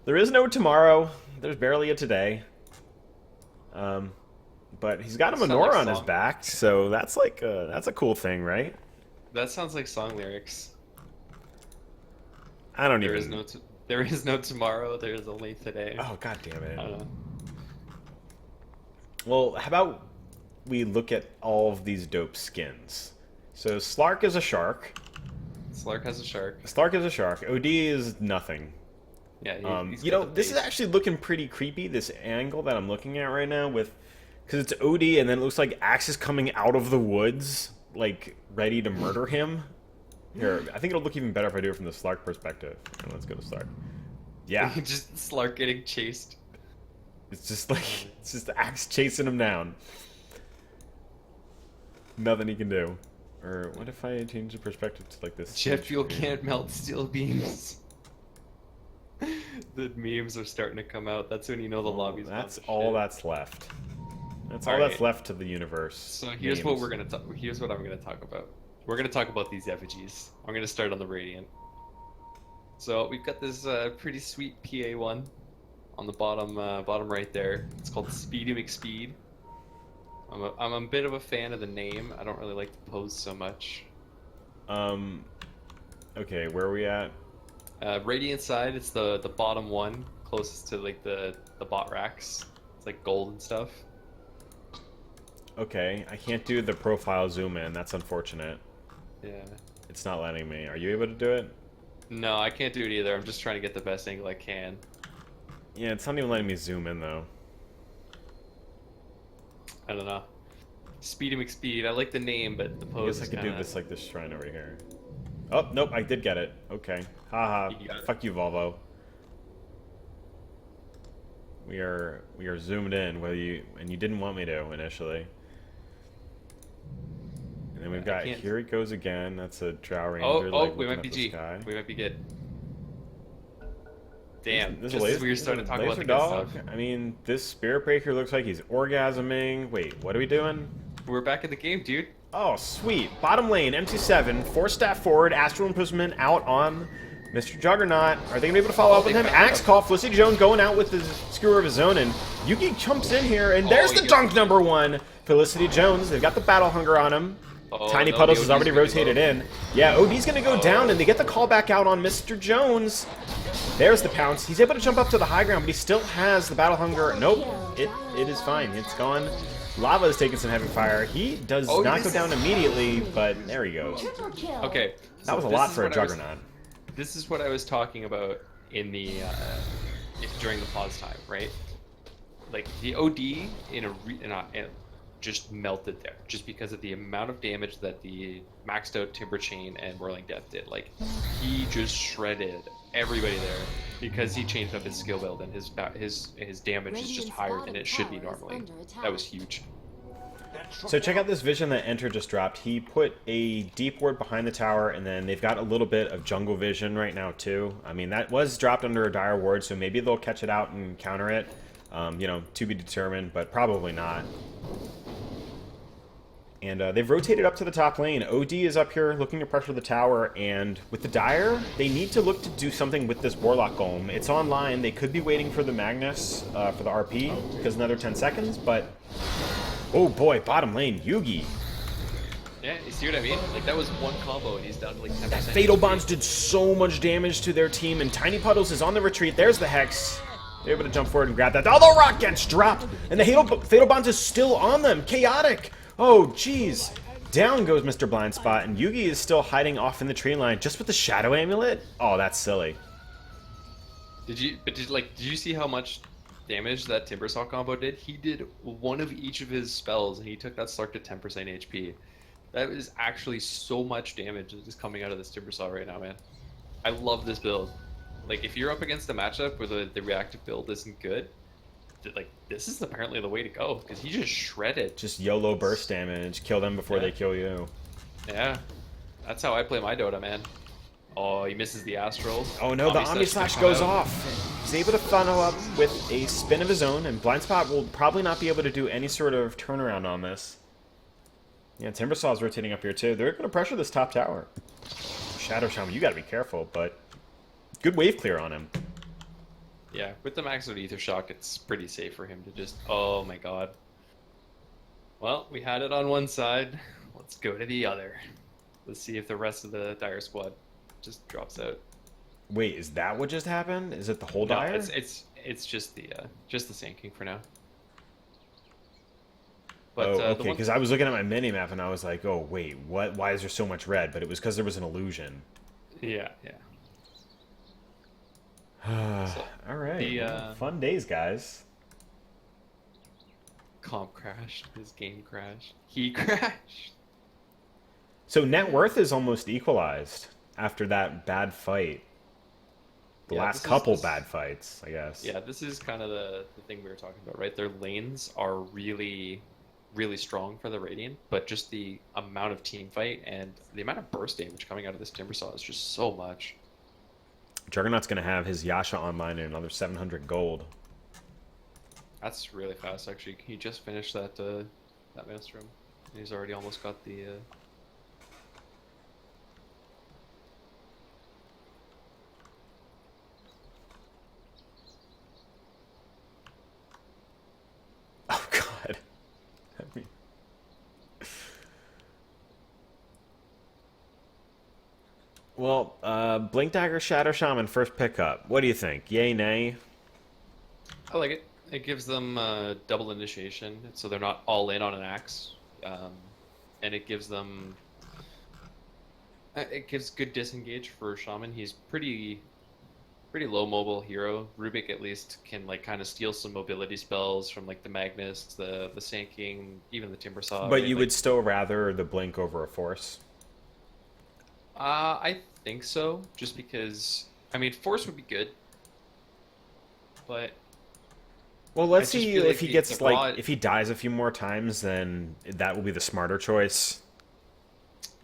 no tomorrow. There's barely a today. But he's got a menorah on his back, so that's like that's a cool thing, right? That sounds like song lyrics. I don't There even. there is no tomorrow. There is only today. Oh god damn it! I don't know. Well, how about we look at all of these dope skins? So Slark is a shark. Slark has a shark. Slark is a shark. OD is nothing. Yeah, he's You got know, the this is face. actually looking pretty creepy, this angle that I'm looking at right now, with because it's OD and then it looks like Axe is coming out of the woods, like, ready to murder him. Here, I think it'll look even better if I do it from the Slark perspective. And let's go to Slark. Yeah, Just Slark getting chased. it's just like, it's just Axe chasing him down. Nothing he can do. Or what if I change the perspective to like this? Jet fuel can't melt steel beams. The memes are starting to come out. That's when you know the lobby's gone That's to all shit. that's left. That's all Alright. that's left to the universe. So here's what Memes. we're gonna talk. Here's what I'm gonna talk about. We're gonna talk about these effigies. I'm gonna start on the Radiant. So we've got this pretty sweet PA one on the bottom right there. It's called Speedy McSpeed. I'm a bit of a fan of the name. I don't really like the pose so much. Okay, where are we at? Radiant side, it's the bottom one, closest to like the bot racks. It's like gold and stuff. Okay, I can't do the profile zoom in. That's unfortunate. Yeah. It's not letting me. Are you able to do it? No, I can't do it either. I'm just trying to get the best angle I can. Yeah, it's not even letting me zoom in though. I don't know. Speedy McSpeed. I like the name, but the I pose guess I is could kinda... do this like this shrine over here. Oh, nope, I did get it. Okay. Haha. You got it. Fuck you, Volvo. We are zoomed in, whether you didn't want me to initially. And then we've got can't- here it goes again. That's a Drow Ranger. Oh, like, we looking might up be the G. sky. We might be good. Damn, This just as we were this starting is to a talk about laser the good dog. stuff. I mean, this Spirit Breaker looks like he's orgasming. Wait, what are we doing? We're back in the game, dude. Oh, sweet. Bottom lane, MT7, 4-staff forward, Astral Imprisonment out on Mr. Juggernaut. Are they going to be able to follow up with him? Axe Call, Felicity Jones going out with his skewer of his own, and Yuki jumps in here, and there's he the gets dunk the- number one. Felicity Jones, they've got the Battle Hunger on him. Oh, Tiny no, Puddles the is OD's already really rotated low. in. Yeah, OD's going to go down, and they get the call back out on Mr. Jones. There's the pounce. He's able to jump up to the high ground, but he still has the Battle Hunger. Nope, it is fine. It's gone. Lava is taking some heavy fire. He does not go this down immediately, but there he goes. Triple kill. Okay. That was a this lot is for a what I was- Juggernaut. This is what I was talking about in the during the pause time, right? Like the OD just melted there, just because of the amount of damage that the maxed out Timber Chain and Whirling Death did. Like he just shredded everybody there because he changed up his skill build, and his damage is just Radiant's higher than bottom it should be tower is normally. under attack. That was huge. So check out this vision that Enter just dropped. He put a deep ward behind the tower, and then they've got a little bit of jungle vision right now too. I mean, that was dropped under a dire ward, so maybe they'll catch it out and counter it. You know, to be determined, but probably not. And they've rotated up to the top lane. OD is up here looking to pressure the tower, and with the Dire, they need to look to do something with this Warlock Golem. It's online. They could be waiting for the Magnus for the RP, because another 10 seconds, but... Oh boy, bottom lane, Yugi. Yeah, you see what I mean? Like, that was one combo, and he's down to like 10%. That Fatal Bonds did so much damage to their team, and Tiny Puddles is on the retreat. There's the Hex. They're able to jump forward and grab that. Oh, the Rock gets dropped, and the Fatal Bonds is still on them. Chaotic. Oh, jeez. Down goes Mr. Blind Spot, and Yugi is still hiding off in the tree line just with the Shadow Amulet. Oh, that's silly. Did you see how much damage that Timbersaw combo did? He did one of each of his spells, and he took that Slark to 10% HP. That is actually so much damage that is coming out of this Timbersaw right now, man. I love this build. Like, if you're up against a matchup where the reactive build isn't good, like, this is apparently the way to go, because he just shredded. Just YOLO burst damage. Kill them before they kill you. Yeah. That's how I play my Dota, man. Oh, he misses the Astral. Oh no, the Omni Slash goes off. He's able to funnel up with a spin of his own, and Blind Spot will probably not be able to do any sort of turnaround on this. Yeah, Timbersaw's rotating up here too. They're going to pressure this top tower. Shadow Shaman, you got to be careful, but good wave clear on him. Yeah, with the max of Ether Shock, it's pretty safe for him to just... Oh my god. Well, we had it on one side. Let's go to the other. Let's see if the rest of the Dire squad just drops out. Wait, is that what just happened? Is it the whole No, Dire? it's just the Sand King for now. But, oh, okay, because I was looking at my mini-map and I was like, oh, wait, what? Why is there so much red? But it was because there was an illusion. Yeah, yeah. So, all right. Well, fun days, guys. Comp crashed. His game crashed. He crashed. So net worth is almost equalized after that bad fight. The last couple bad fights, I guess. Yeah, this is kind of the thing we were talking about, right? Their lanes are really, really strong for the Radiant, but just the amount of team fight and the amount of burst damage coming out of this Timbersaw is just so much. Juggernaut's going to have his Yasha online in another 700 gold. That's really fast, actually. He just finished that Maelstrom. He's already almost got the... Oh, God. I mean... Well, Blink Dagger, Shadow Shaman, first pickup. What do you think? Yay, nay? I like it. It gives them double initiation, so they're not all in on an axe. And it gives them... It gives good disengage for Shaman. He's pretty low mobile hero. Rubik at least can like kind of steal some mobility spells from like the Magnus, the Sand King, even the Timbersaw. But right? you like, would still rather the Blink over a Force? I think so, just because, I mean, Force would be good, but... Well, let's see if he gets, raw... if he dies a few more times, then that will be the smarter choice.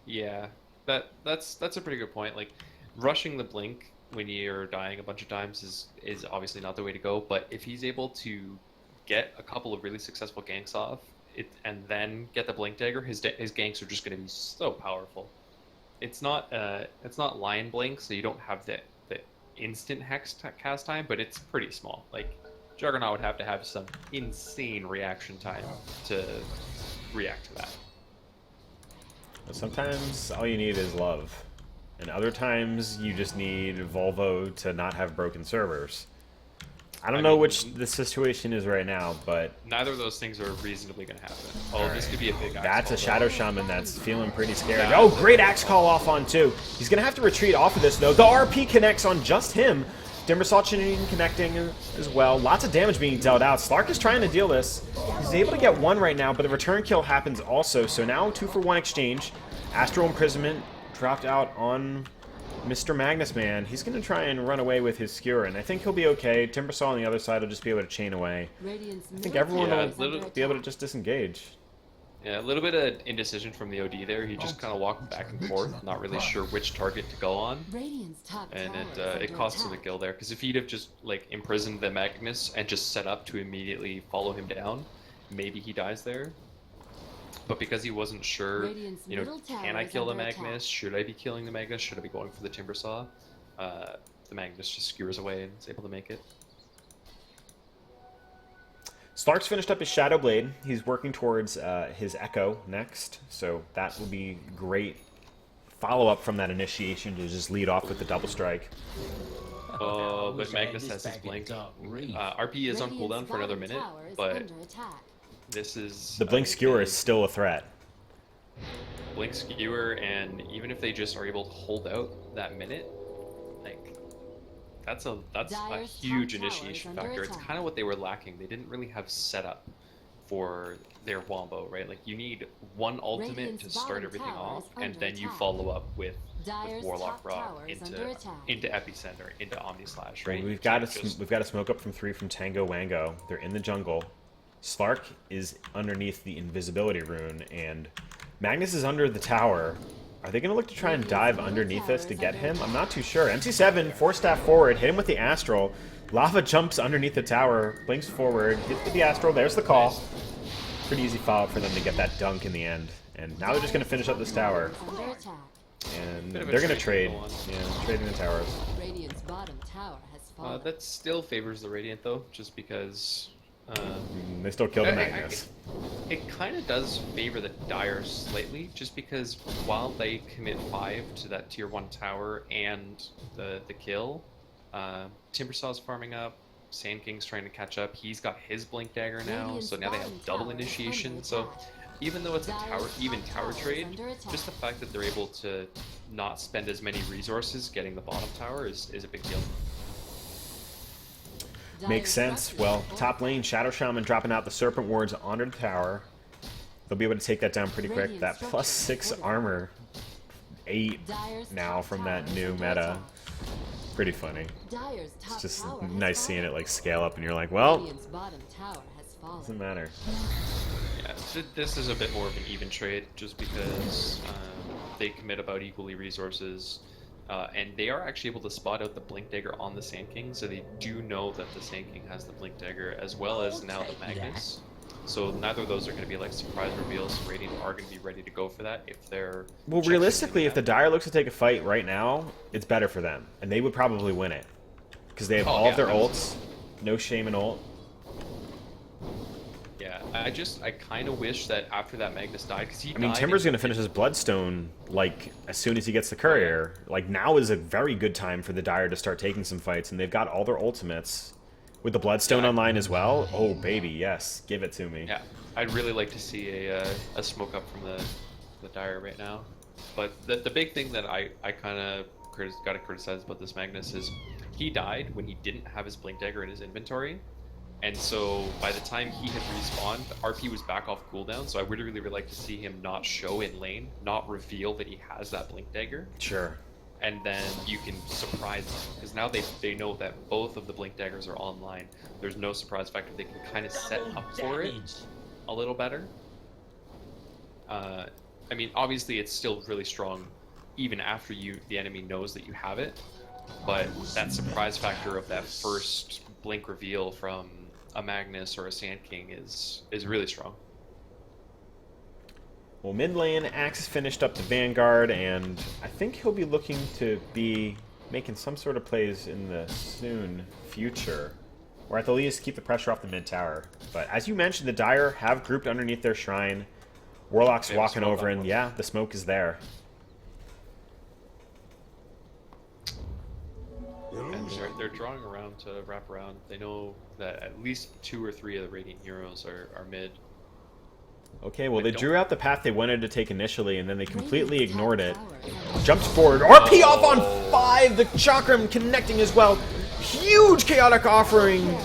Yeah, that's a pretty good point. Like, rushing the Blink when you're dying a bunch of times is obviously not the way to go, but if he's able to get a couple of really successful ganks off, and then get the Blink Dagger, his ganks are just going to be so powerful. It's not Lion Blink, so you don't have the instant Hex cast time, but it's pretty small. Like, Juggernaut would have to have some insane reaction time to react to that. Sometimes all you need is love. And other times you just need Volvo to not have broken servers. I don't know which the situation is right now, but... Neither of those things are reasonably going to happen. Oh, this could be a big axe That's call, a Shadow Shaman that's feeling pretty scared. Oh, great axe call off on two. He's going to have to retreat off of this, though. The RP connects on just him. Timbersaw connecting as well. Lots of damage being dealt out. Slark is trying to deal this. He's able to get one right now, but the return kill happens also. So now 2-for-1 exchange. Astral Imprisonment dropped out on Mr. Magnus Man. He's going to try and run away with his Skewer, and I think he'll be okay. Timbersaw on the other side will just be able to chain away. I think everyone will be able to just disengage. Yeah, a little bit of indecision from the OD there. He just kind of walked back and forth, not really sure which target to go on. And it cost him a kill there, because if he'd have just like imprisoned the Magnus and just set up to immediately follow him down, maybe he dies there. But because he wasn't sure, Radiant's you know, middle tower can I is kill the under attack. Magnus? Should I be killing the Magnus? Should I be going for the Timber Saw? The Magnus just skewers away and is able to make it. Slark's finished up his Shadow Blade. He's working towards his Echo next, so that will be great follow-up from that initiation to just lead off with the double strike. Oh, but Magnus has his blink. RP is on cooldown for another minute, but this is... The Blink Skewer is still a threat. Blink Skewer, and even if they just are able to hold out that minute, like, that's a huge initiation factor. It's kind of what they were lacking. They didn't really have setup for their Wombo, right? Like, you need one ultimate to start everything off, and then you follow up with Warlock Rock into Epicenter, into Omni Slash, right? We've got a smoke up from 3 from TangoWango. They're in the jungle. Slark is underneath the invisibility rune, and Magnus is under the tower. Are they going to look to try and dive underneath this to get him? I'm not too sure. MC7, 4-staff forward, hit him with the Astral. Lava jumps underneath the tower, blinks forward, hits with the Astral, there's the call. Pretty easy follow-up for them to get that dunk in the end. And now they're just going to finish up this tower. And they're going to trade. Yeah, trading the towers. Radiant's bottom tower has fallen. That still favors the Radiant, though, just because... they still killed the Magnus. It kind of does favor the Dire slightly, just because while they commit 5 to that tier 1 tower and the kill, Timbersaw's farming up, Sand King's trying to catch up, he's got his Blink Dagger now, so now they have double initiation, so even though it's a even tower trade, just the fact that they're able to not spend as many resources getting the bottom tower is a big deal. Makes sense. Well, top lane, Shadow Shaman dropping out the Serpent Wards onto the tower. They'll be able to take that down pretty quick. That +6 armor, 8 now from that new meta. Pretty funny. It's just nice seeing it like scale up and you're like, well, doesn't matter. Yeah, this is a bit more of an even trade just because they commit about equally resources. And they are actually able to spot out the Blink Dagger on the Sand King, so they do know that the Sand King has the Blink Dagger, as well as now the Magnus. So neither of those are going to be like surprise reveals. Radiant are going to be ready to go for that if they're... Well, realistically, if the Dire looks to take a fight right now, it's better for them. And they would probably win it. Because they have all of their ults. No shame in ult. Yeah, I kind of wish that after that Magnus died, because he I mean, Timber's going to finish his Bloodstone, like, as soon as he gets the Courier. Like, now is a very good time for the Dire to start taking some fights, and they've got all their ultimates. With the Bloodstone online as well? Oh, baby, yes. Give it to me. Yeah, I'd really like to see a smoke up from the Dire right now. But the big thing that I kind of got to criticize about this Magnus is he died when he didn't have his Blink Dagger in his inventory. And so by the time he had respawned, RP was back off cooldown, so I would really like to see him not show in lane, not reveal that he has that Blink Dagger. Sure. And then you can surprise them, because now they know that both of the Blink Daggers are online. There's no surprise factor. They can kind of set up for it a little better. I mean, obviously it's still really strong even after the enemy knows that you have it, but that surprise factor of that first blink reveal from a Magnus or a Sand King is really strong. Well, mid lane, Axe finished up the Vanguard, and I think he'll be looking to be making some sort of plays in the soon future, or at the least keep the pressure off the mid tower. But as you mentioned, the Dire have grouped underneath their shrine. Warlock's walking over, and yeah, the smoke is there. And they're drawing around to wrap around. They know that at least 2 or 3 of the Radiant heroes are mid. Okay, well, they drew out the path they wanted to take initially, and then they completely ignored it. Jumps forward. RP off on 5! The Chakram connecting as well. Huge Chaotic Offering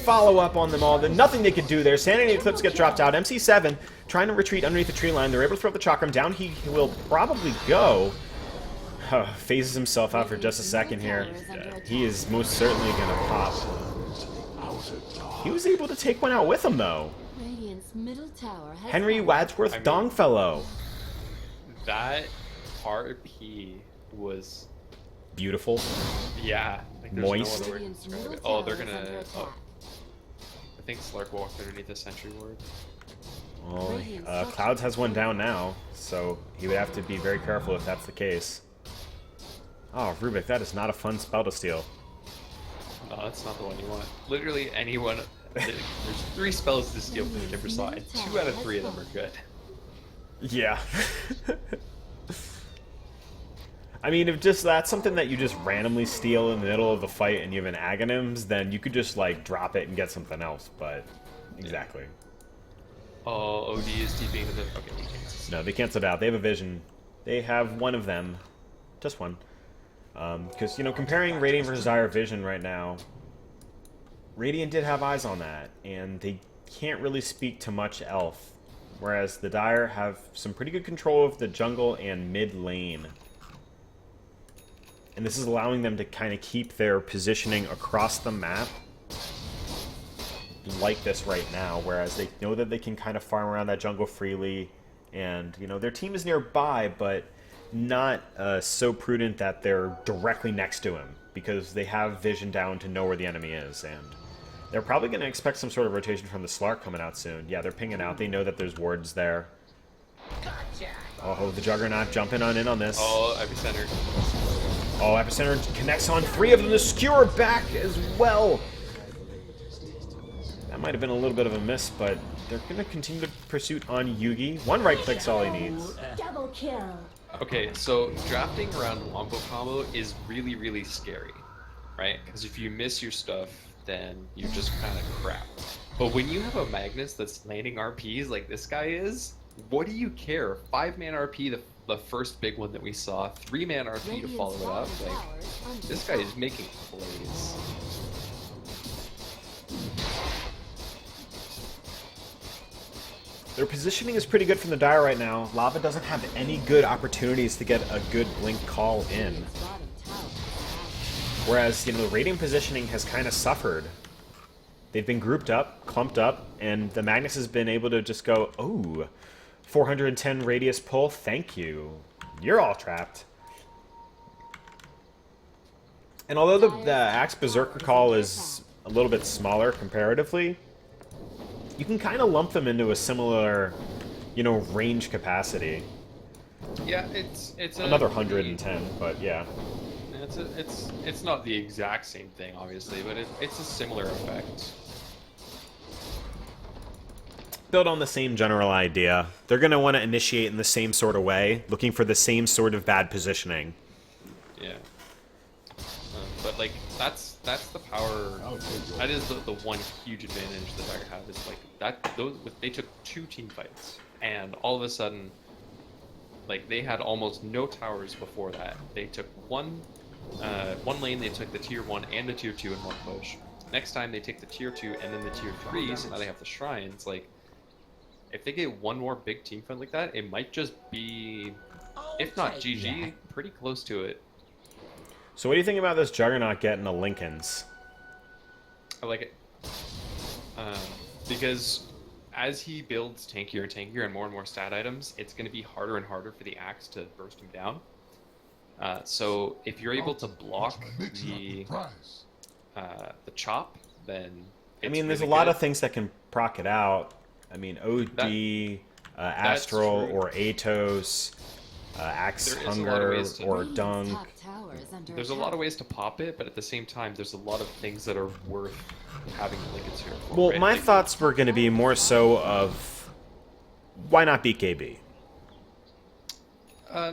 follow-up on them all. There's nothing they could do there. Sanity Eclipse gets dropped out. MC7 trying to retreat underneath the tree line. They're able to throw the Chakram down. He will probably go. Phases himself out for just a second here. He is most certainly going to pop. He was able to take one out with him, though. Middle tower has Henry Wadsworth Dongfellow. That RP was beautiful. Yeah. Like moist. No other way to describe it. Oh, they're gonna. I think Slark walked underneath the sentry ward. Well, Clouds has one down now, so he would have to be very careful if that's the case. Oh, Rubik, that is not a fun spell to steal. No, that's not the one you want. Literally anyone. There's 3 spells to steal from the Timber Saw, and 2 out of 3 of them are good. Yeah. I mean, if just that's something that you just randomly steal in the middle of the fight and you have an Aghanims, then you could just, like, drop it and get something else, but... Exactly. Oh, OD is TPing the... Okay, he cancels. No, they canceled out. They have a vision. They have one of them. Just one. Because, you know, comparing Radiant versus Dire Vision right now, Radiant did have eyes on that, and they can't really speak to much Elf, whereas the Dire have some pretty good control of the jungle and mid lane. And this is allowing them to kind of keep their positioning across the map like this right now, whereas they know that they can kind of farm around that jungle freely, and, you know, their team is nearby, but not so prudent that they're directly next to him, because they have vision down to know where the enemy is, and they're probably going to expect some sort of rotation from the Slark coming out soon. Yeah, they're pinging out. They know that there's wards there. Oh, the Juggernaut jumping on in on this. Oh, Epicenter. Oh, Epicenter connects on 3 of them. The Skewer back as well. That might have been a little bit of a miss, but they're going to continue the pursuit on Yugi. 1 right click's all he needs. Double kill. Okay, so drafting around the Wombo combo is really, really scary, right? Because if you miss your stuff, then you're just kind of crap. But when you have a Magnus that's landing RPs like this guy is, what do you care? 5-man RP, the first big one that we saw, 3-man RP to follow it up. Like, this guy is making plays. Their positioning is pretty good from the Dire right now. Lava doesn't have any good opportunities to get a good blink call in. Whereas, you know, the Radiant positioning has kind of suffered. They've been grouped up, clumped up, and the Magnus has been able to just go, oh, 410 radius pull, thank you. You're all trapped. And although the Axe Berserker call is a little bit smaller comparatively, you can kind of lump them into a similar, you know, range capacity. Yeah, it's another 110, but yeah. It's not the exact same thing, obviously, but it's a similar effect. Built on the same general idea. They're going to want to initiate in the same sort of way, looking for the same sort of bad positioning. Yeah. But, like, that's the power. That is the one huge advantage that Dire have, is like they took 2 team fights, and all of a sudden, like, they had almost no towers before that. They took one lane, they took the tier 1 and the tier 2 in one push. Next time they take the tier 2 and then the tier 3, so now they have the shrines. Like, if they get one more big team fight like that, it might just be, if not GG, pretty close to it. So what do you think about this Juggernaut getting a Lincoln's? I like it. Because as he builds tankier and tankier and more stat items, it's going to be harder and harder for the Axe to burst him down. So if you're able to block the chop, then it's, I mean, there's really a lot good. of things that can proc it out. I mean, OD, Astral, true. or Atos, Axe There is a lot of Hunger, ways to- or Dunk. There's a lot of ways to pop it, but at the same time, there's a lot of things that are worth having the Lincolns here for. Well, right? my Like, thoughts were going to be more so of, why not BKB?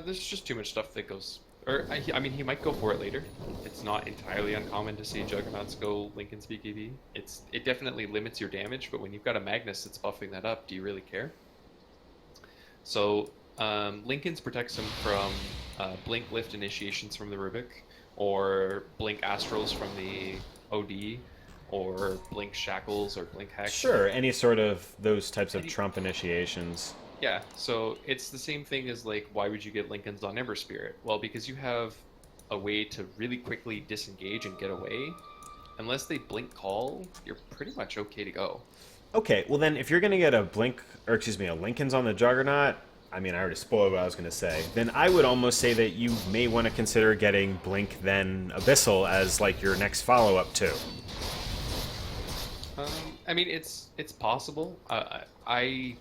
there's just too much stuff that goes... Or, I mean, he might go for it later. It's not entirely uncommon to see Juggernauts go Lincoln's BKB. It definitely limits your damage, but when you've got a Magnus that's buffing that up, do you really care? So, Lincoln's protects him from Blink Lift initiations from the Rubik, or Blink Astrals from the OD, or Blink Shackles, or Blink Hex. Sure, any sort of those types of Trump initiations. Yeah, so it's the same thing as, like, why would you get Lincoln's on Ember Spirit? Well, because you have a way to really quickly disengage and get away. Unless they blink call, you're pretty much okay to go. Okay, well then, if you're going to get a Lincoln's on the Juggernaut, I mean, I already spoiled what I was going to say, then I would almost say that you may want to consider getting Blink, then Abyssal as, like, your next follow-up, too. I mean, it's possible. I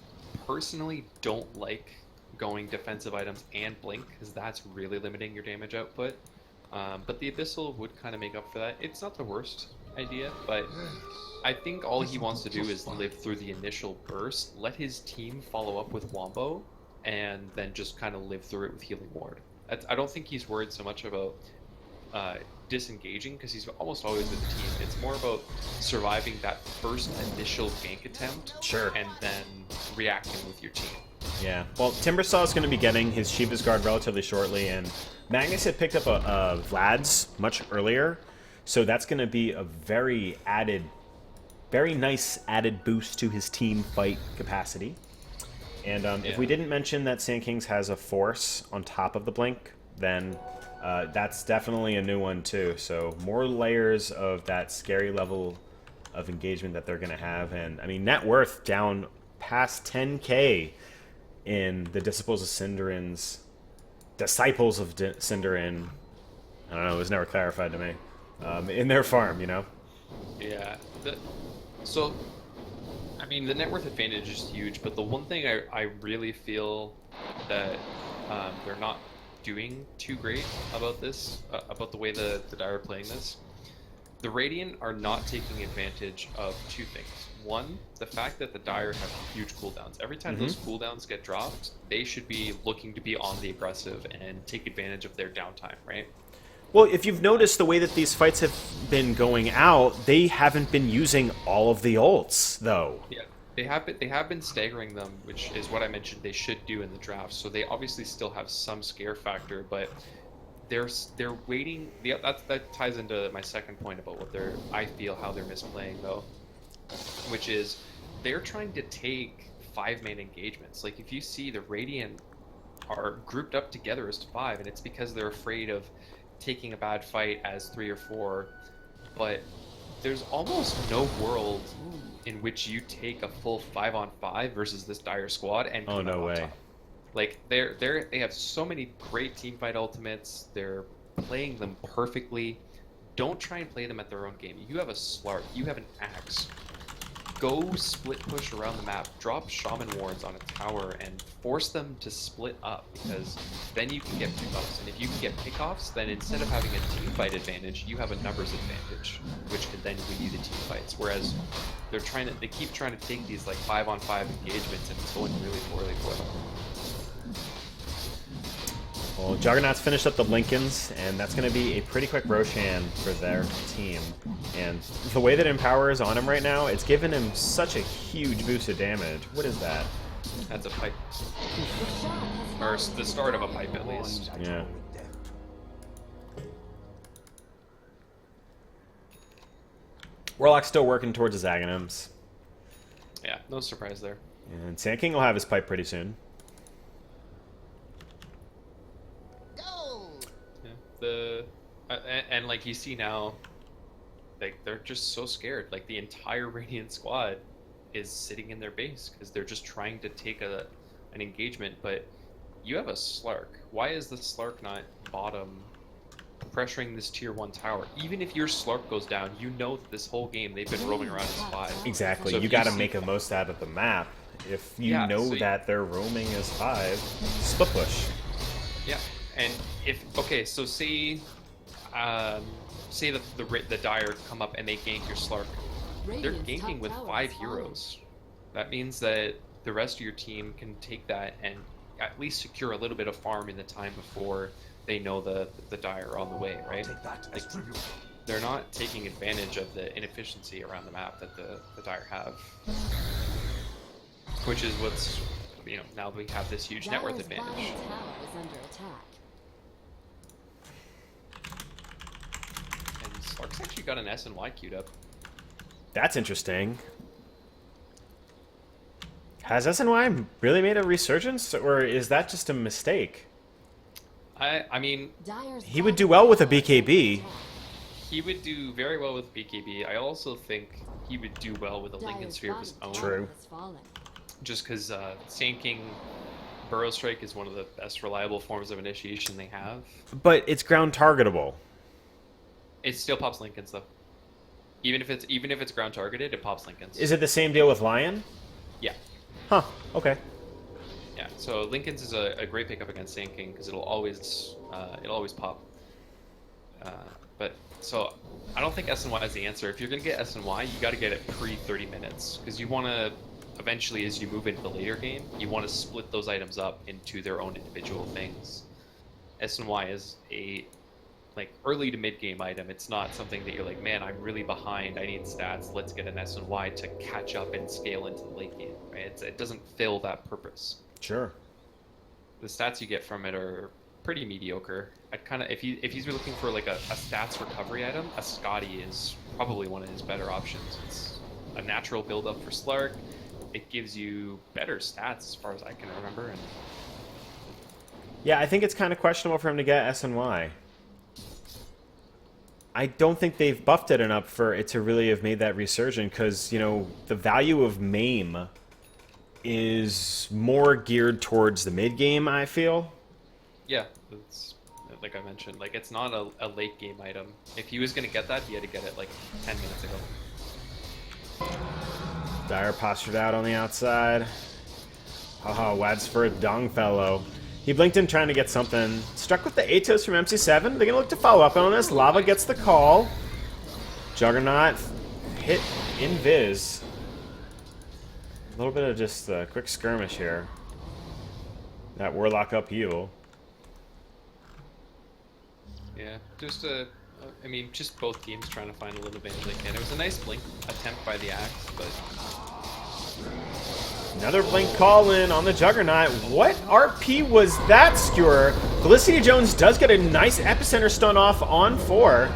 personally don't like going defensive items and blink because that's really limiting your damage output. But the Abyssal would kind of make up for that. It's not the worst idea, but I think all he wants to do is live through the initial burst, let his team follow up with Wombo, and then just kind of live through it with Healing Ward. I don't think he's worried so much about disengaging because he's almost always with the team. It's more about surviving that first initial gank attempt, Sure, and then reacting with your team. Yeah, well, Timbersaw is going to be getting his Shiva's Guard relatively shortly, and Magnus had picked up a Vlad's much earlier, so that's going to be a very nice added boost to his team fight capacity. And if we didn't mention that Sand Kings has a Force on top of the Blink, then that's definitely a new one too. So more layers of that scary level of engagement that they're going to have. And I mean, net worth down past 10k in the Disciples of Synderen's Synderen. I don't know, it was never clarified to me. In their farm, you know? Yeah. So, I mean, the net worth advantage is huge, but the one thing I really feel that they're not doing too great about this, about the way the Dire are playing this, the Radiant are not taking advantage of two things. One, the fact that the Dire have huge cooldowns. Every time those cooldowns get dropped, they should be looking to be on the aggressive and take advantage of their downtime, right? Well, if you've noticed the way that these fights have been going out, they haven't been using all of the ults, though. Yeah, they have been staggering them, which is what I mentioned they should do in the draft. So they obviously still have some scare factor, but they're waiting. That ties into my second point about what I feel how they're misplaying though, which is they're trying to take 5-man engagements. Like if you see the Radiant are grouped up together as 5, and it's because they're afraid of taking a bad fight as 3 or 4, but there's almost no world in which you take a full 5-on-5 versus this Dire squad and come out on top. Like they have so many great teamfight ultimates. They're playing them perfectly. Don't try and play them at their own game. You have a Slark, you have an Axe. Go split push around the map, drop Shaman Wards on a tower, and force them to split up, because then you can get pickoffs. And if you can get pickoffs, then instead of having a team fight advantage, you have a numbers advantage, which can then win you the team fights. Whereas they keep trying to take these like 5-on-5 engagements, and it's going really poorly for them. Well, Juggernaut's finished up the Lincolns, and that's going to be a pretty quick Roshan for their team. And the way that Empower is on him right now, it's given him such a huge boost of damage. What is that? That's a pipe. Or the start of a pipe, at least. Yeah. Warlock's still working towards his Aghanims. Yeah, no surprise there. And Sand King will have his pipe pretty soon. And like you see now, like they're just so scared. Like the entire Radiant squad is sitting in their base because they're just trying to take an engagement. But you have a Slark. Why is the Slark not bottom pressuring this tier 1 tower? Even if your Slark goes down, you know that this whole game they've been roaming around as 5. Exactly. So you got to make the most out of the map. If you know that they're roaming as 5, split push. Yeah. And so say the Dire come up and they gank your Slark. They're ganking with 5 heroes. That means that the rest of your team can take that and at least secure a little bit of farm in the time before they know the Dire are on the way, right? Like, they're not taking advantage of the inefficiency around the map that the Dire have. Which is what's, now we have this huge net worth advantage. Slark's actually got an S and Y queued up. That's interesting. Has SNY really made a resurgence, or is that just a mistake? I mean, he would do well with a BKB. He would do very well with BKB. I also think he would do well with a Lincoln Sphere of his own. True. Just because Sand King Burrow Strike is one of the best reliable forms of initiation they have. But it's ground targetable. It still pops Lincolns though. Even if it's ground targeted, it pops Lincolns. Is it the same deal with Lion? Yeah. Huh. Okay. So Lincoln's is a great pickup against Sand King because it'll always pop. But so I don't think SNY is the answer. If you're gonna get SNY, you got to get it pre 30 minutes because you want to eventually, as you move into the later game, you want to split those items up into their own individual things. SNY is a like early to mid game item. It's not something that you're like, man, I'm really behind. I need stats. Let's get an SNY to catch up and scale into the late game. Right? It doesn't fill that purpose. Sure. The stats you get from it are pretty mediocre. I'd kind of, if he's looking for like a stats recovery item, a Scotty is probably one of his better options. It's a natural build up for Slark. It gives you better stats as far as I can remember. And yeah, I think it's kind of questionable for him to get SNY. I don't think they've buffed it enough for it to really have made that resurgent because, you know, the value of MAME is more geared towards the mid game, I feel. Yeah, it's like I mentioned, like it's not a late game item. If he was going to get that, he had to get it like 10 minutes ago. Dyer postured out on the outside. Haha, Wads for a Dongfellow. He blinked in trying to get something. Struck with the Atos from MC7. They're going to look to follow up on this. Lava gets the call. Juggernaut hit invis. A little bit of just a quick skirmish here. That Warlock upheaval. Yeah, just I mean, just both teams trying to find a little advantage they can. It was a nice blink attempt by the Axe, but another blink call in on the Juggernaut. What RP was that, Skewer? Felicity Jones does get a nice epicenter stun off on 4.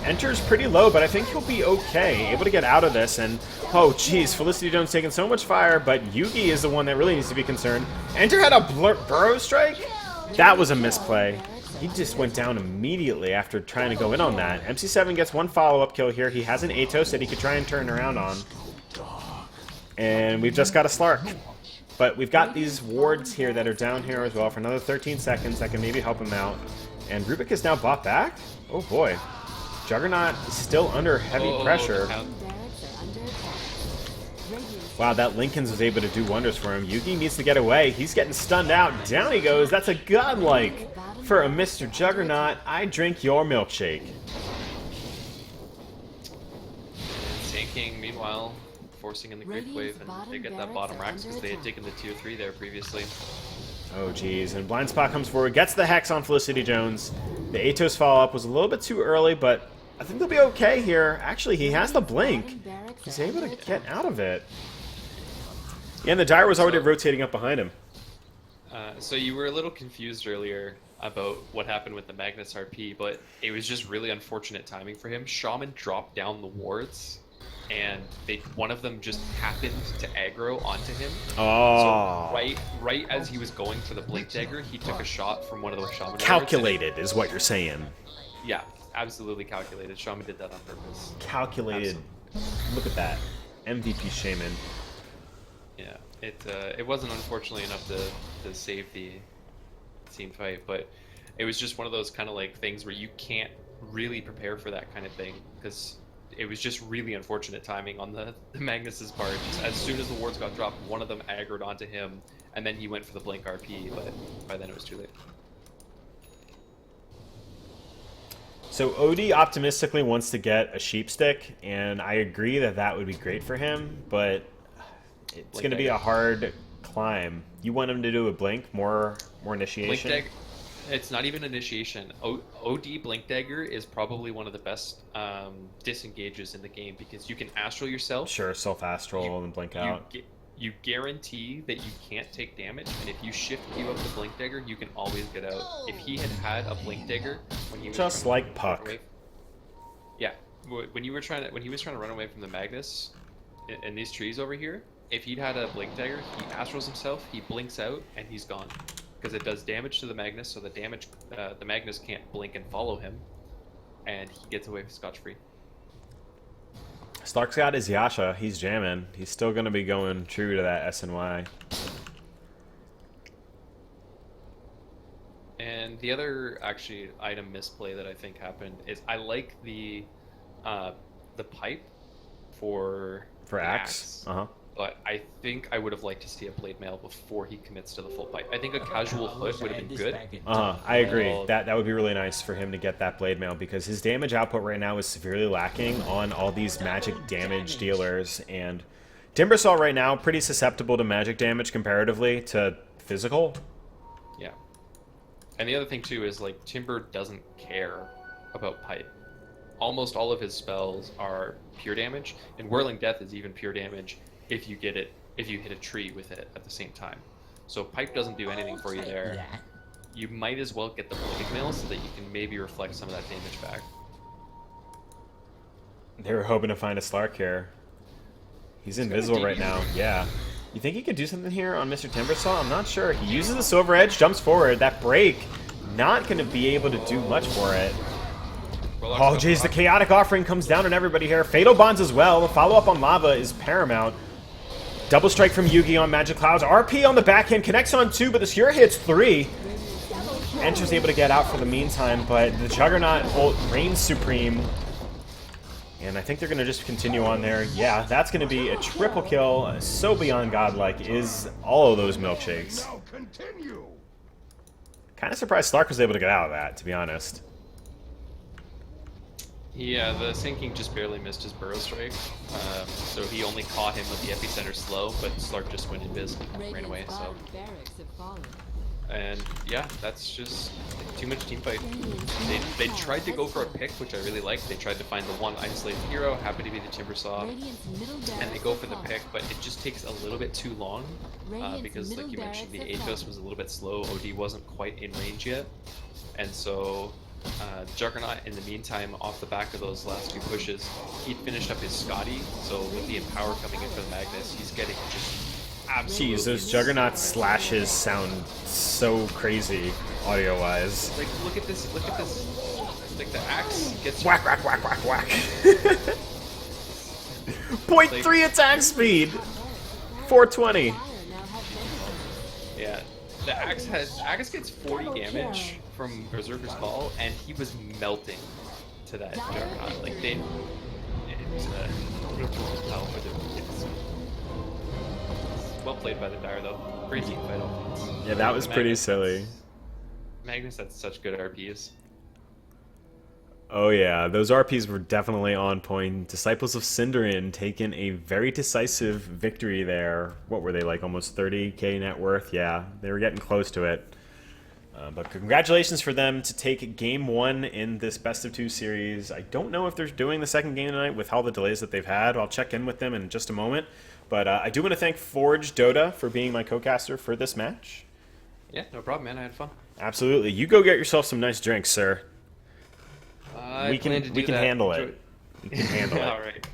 Enters pretty low, but I think he'll be okay. Able to get out of this, and oh geez, Felicity Jones taking so much fire, but Yugi is the one that really needs to be concerned. Enter had a burrow strike? That was a misplay. He just went down immediately after trying to go in on that. MC7 gets one follow-up kill here. He has an Atos that he could try and turn around on. And we've just got a Slark. But we've got these wards here that are down here as well for another 13 seconds that can maybe help him out. And Rubik is now bought back? Oh boy. Juggernaut is still under heavy pressure. Wow, that Lincoln's was able to do wonders for him. Yugi needs to get away. He's getting stunned out. Down he goes. That's a godlike for a Mr. Juggernaut. I drink your milkshake. Sand King, meanwhile, forcing in the Great Wave, and they get that bottom racks because they had taken the tier 3 there previously. Oh, geez. And Blind Spot comes forward, gets the Hex on Felicity Jones. The Atos follow-up was a little bit too early, but I think they'll be okay here. Actually, he has the blink. He's able to get out of it. Yeah, and the Dire was already rotating up behind him. So you were a little confused earlier about what happened with the Magnus RP, but it was just really unfortunate timing for him. Shaman dropped down the wards, and one of them just happened to aggro onto him. Oh. So right as he was going for the Blink Dagger, he took a shot from one of those Shaman calculated wards, is what you're saying. Yeah, absolutely calculated. Shaman did that on purpose. Calculated. Absolutely. Look at that. MVP Shaman. Yeah, it wasn't unfortunately enough to save the team fight, but it was just one of those kind of like things where you can't really prepare for that kind of thing because it was just really unfortunate timing on the Magnus's part. Just as soon as the wards got dropped, one of them aggroed onto him, and then he went for the blink RP, but by then it was too late. So Odie optimistically wants to get a sheep stick, and I agree that that would be great for him, but it's going to be a hard climb. You want him to do a blink, more initiation? Blink dagger, it's not even initiation. OD Blink Dagger is probably one of the best disengages in the game because you can astral yourself. Sure, self-astral and blink out. You guarantee that you can't take damage, and if you shift Q up the Blink Dagger, you can always get out. If he had a Blink Dagger when he was just like Puck. Yeah, when he was trying to run away from the Magnus in these trees over here, if he'd had a Blink Dagger, he astrals himself, he blinks out, and he's gone. Because it does damage to the Magnus, so the Magnus can't blink and follow him, and he gets away scotch-free. Stark's got his Yasha. He's jamming. He's still going to be going true to that SNY. And the other actually item misplay that I think happened is I like the pipe for Axe. Uh-huh. but I think I would have liked to see a blade mail before he commits to the full pipe. I think a casual hood would have been good. I agree. That would be really nice for him to get that blade mail, because his damage output right now is severely lacking on all these magic damage dealers, and Timbersaw right now pretty susceptible to magic damage comparatively to physical. Yeah. And the other thing too is like Timber doesn't care about pipe. Almost all of his spells are pure damage, and Whirling Death is even pure damage if you hit a tree with it at the same time. So pipe doesn't do anything for you there. You might as well get the blade mail so that you can maybe reflect some of that damage back. They were hoping to find a Slark here. He's invisible right now. Yeah. You think he could do something here on Mr. Timbersaw? I'm not sure. He uses the Silver Edge, jumps forward. That break, not going to be able to do much for it. Oh, jeez, the Chaotic Offering comes down on everybody here. Fatal Bonds as well. The follow-up on Lava is paramount. Double strike from Yugi on Magic Clouds. RP on the backhand, connects on 2, but the Sphere hits 3. Enter's able to get out for the meantime, but the Juggernaut reigns supreme. And I think they're going to just continue on there. Yeah, that's going to be a triple kill. So beyond godlike is all of those milkshakes. Kind of surprised Slark was able to get out of that, to be honest. Yeah, the Sinking just barely missed his Burrow Strike, so he only caught him with the Epicenter slow, but Slark just went invis and ran away, so... And yeah, that's just too much team fight. They tried to go for a pick, which I really liked. They tried to find the one enslaved hero, happened to be the Timbersaw, and they go for the pick, but it just takes a little bit too long, because like you mentioned, the Athos was a little bit slow, OD wasn't quite in range yet, and so... Juggernaut, in the meantime, off the back of those last two pushes, he finished up his Scotty, so with the Empower coming in for the Magnus, he's getting just absolutely... Jeez, those Juggernaut slashes sound so crazy, audio-wise. Like, look at this, like, the axe gets... Whack, whack, whack, whack, whack. 0.3 attack speed! 420. Yeah, the axe gets 40 damage from Berserker's Call, and he was melting to that Juggernaut. Like, it's well played by the Dire, though. Great team fight all. Yeah, that was pretty silly. Magnus had such good RPs. Oh yeah, those RPs were definitely on point. Disciples of Synderen taking a very decisive victory there. What were they, like almost 30k net worth? Yeah, they were getting close to it. But congratulations for them to take Game 1 in this Best of 2 series. I don't know if they're doing the second game tonight with all the delays that they've had. I'll check in with them in just a moment. But I do want to thank Forge Dota for being my co-caster for this match. Yeah, no problem, man. I had fun. Absolutely. You go get yourself some nice drinks, sir. We can handle it. We can handle it. All right.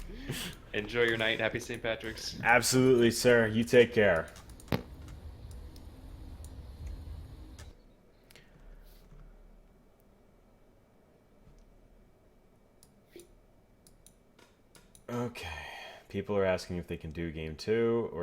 Enjoy your night. Happy St. Patrick's. Absolutely, sir. You take care. Okay. People are asking if they can do game 2 or if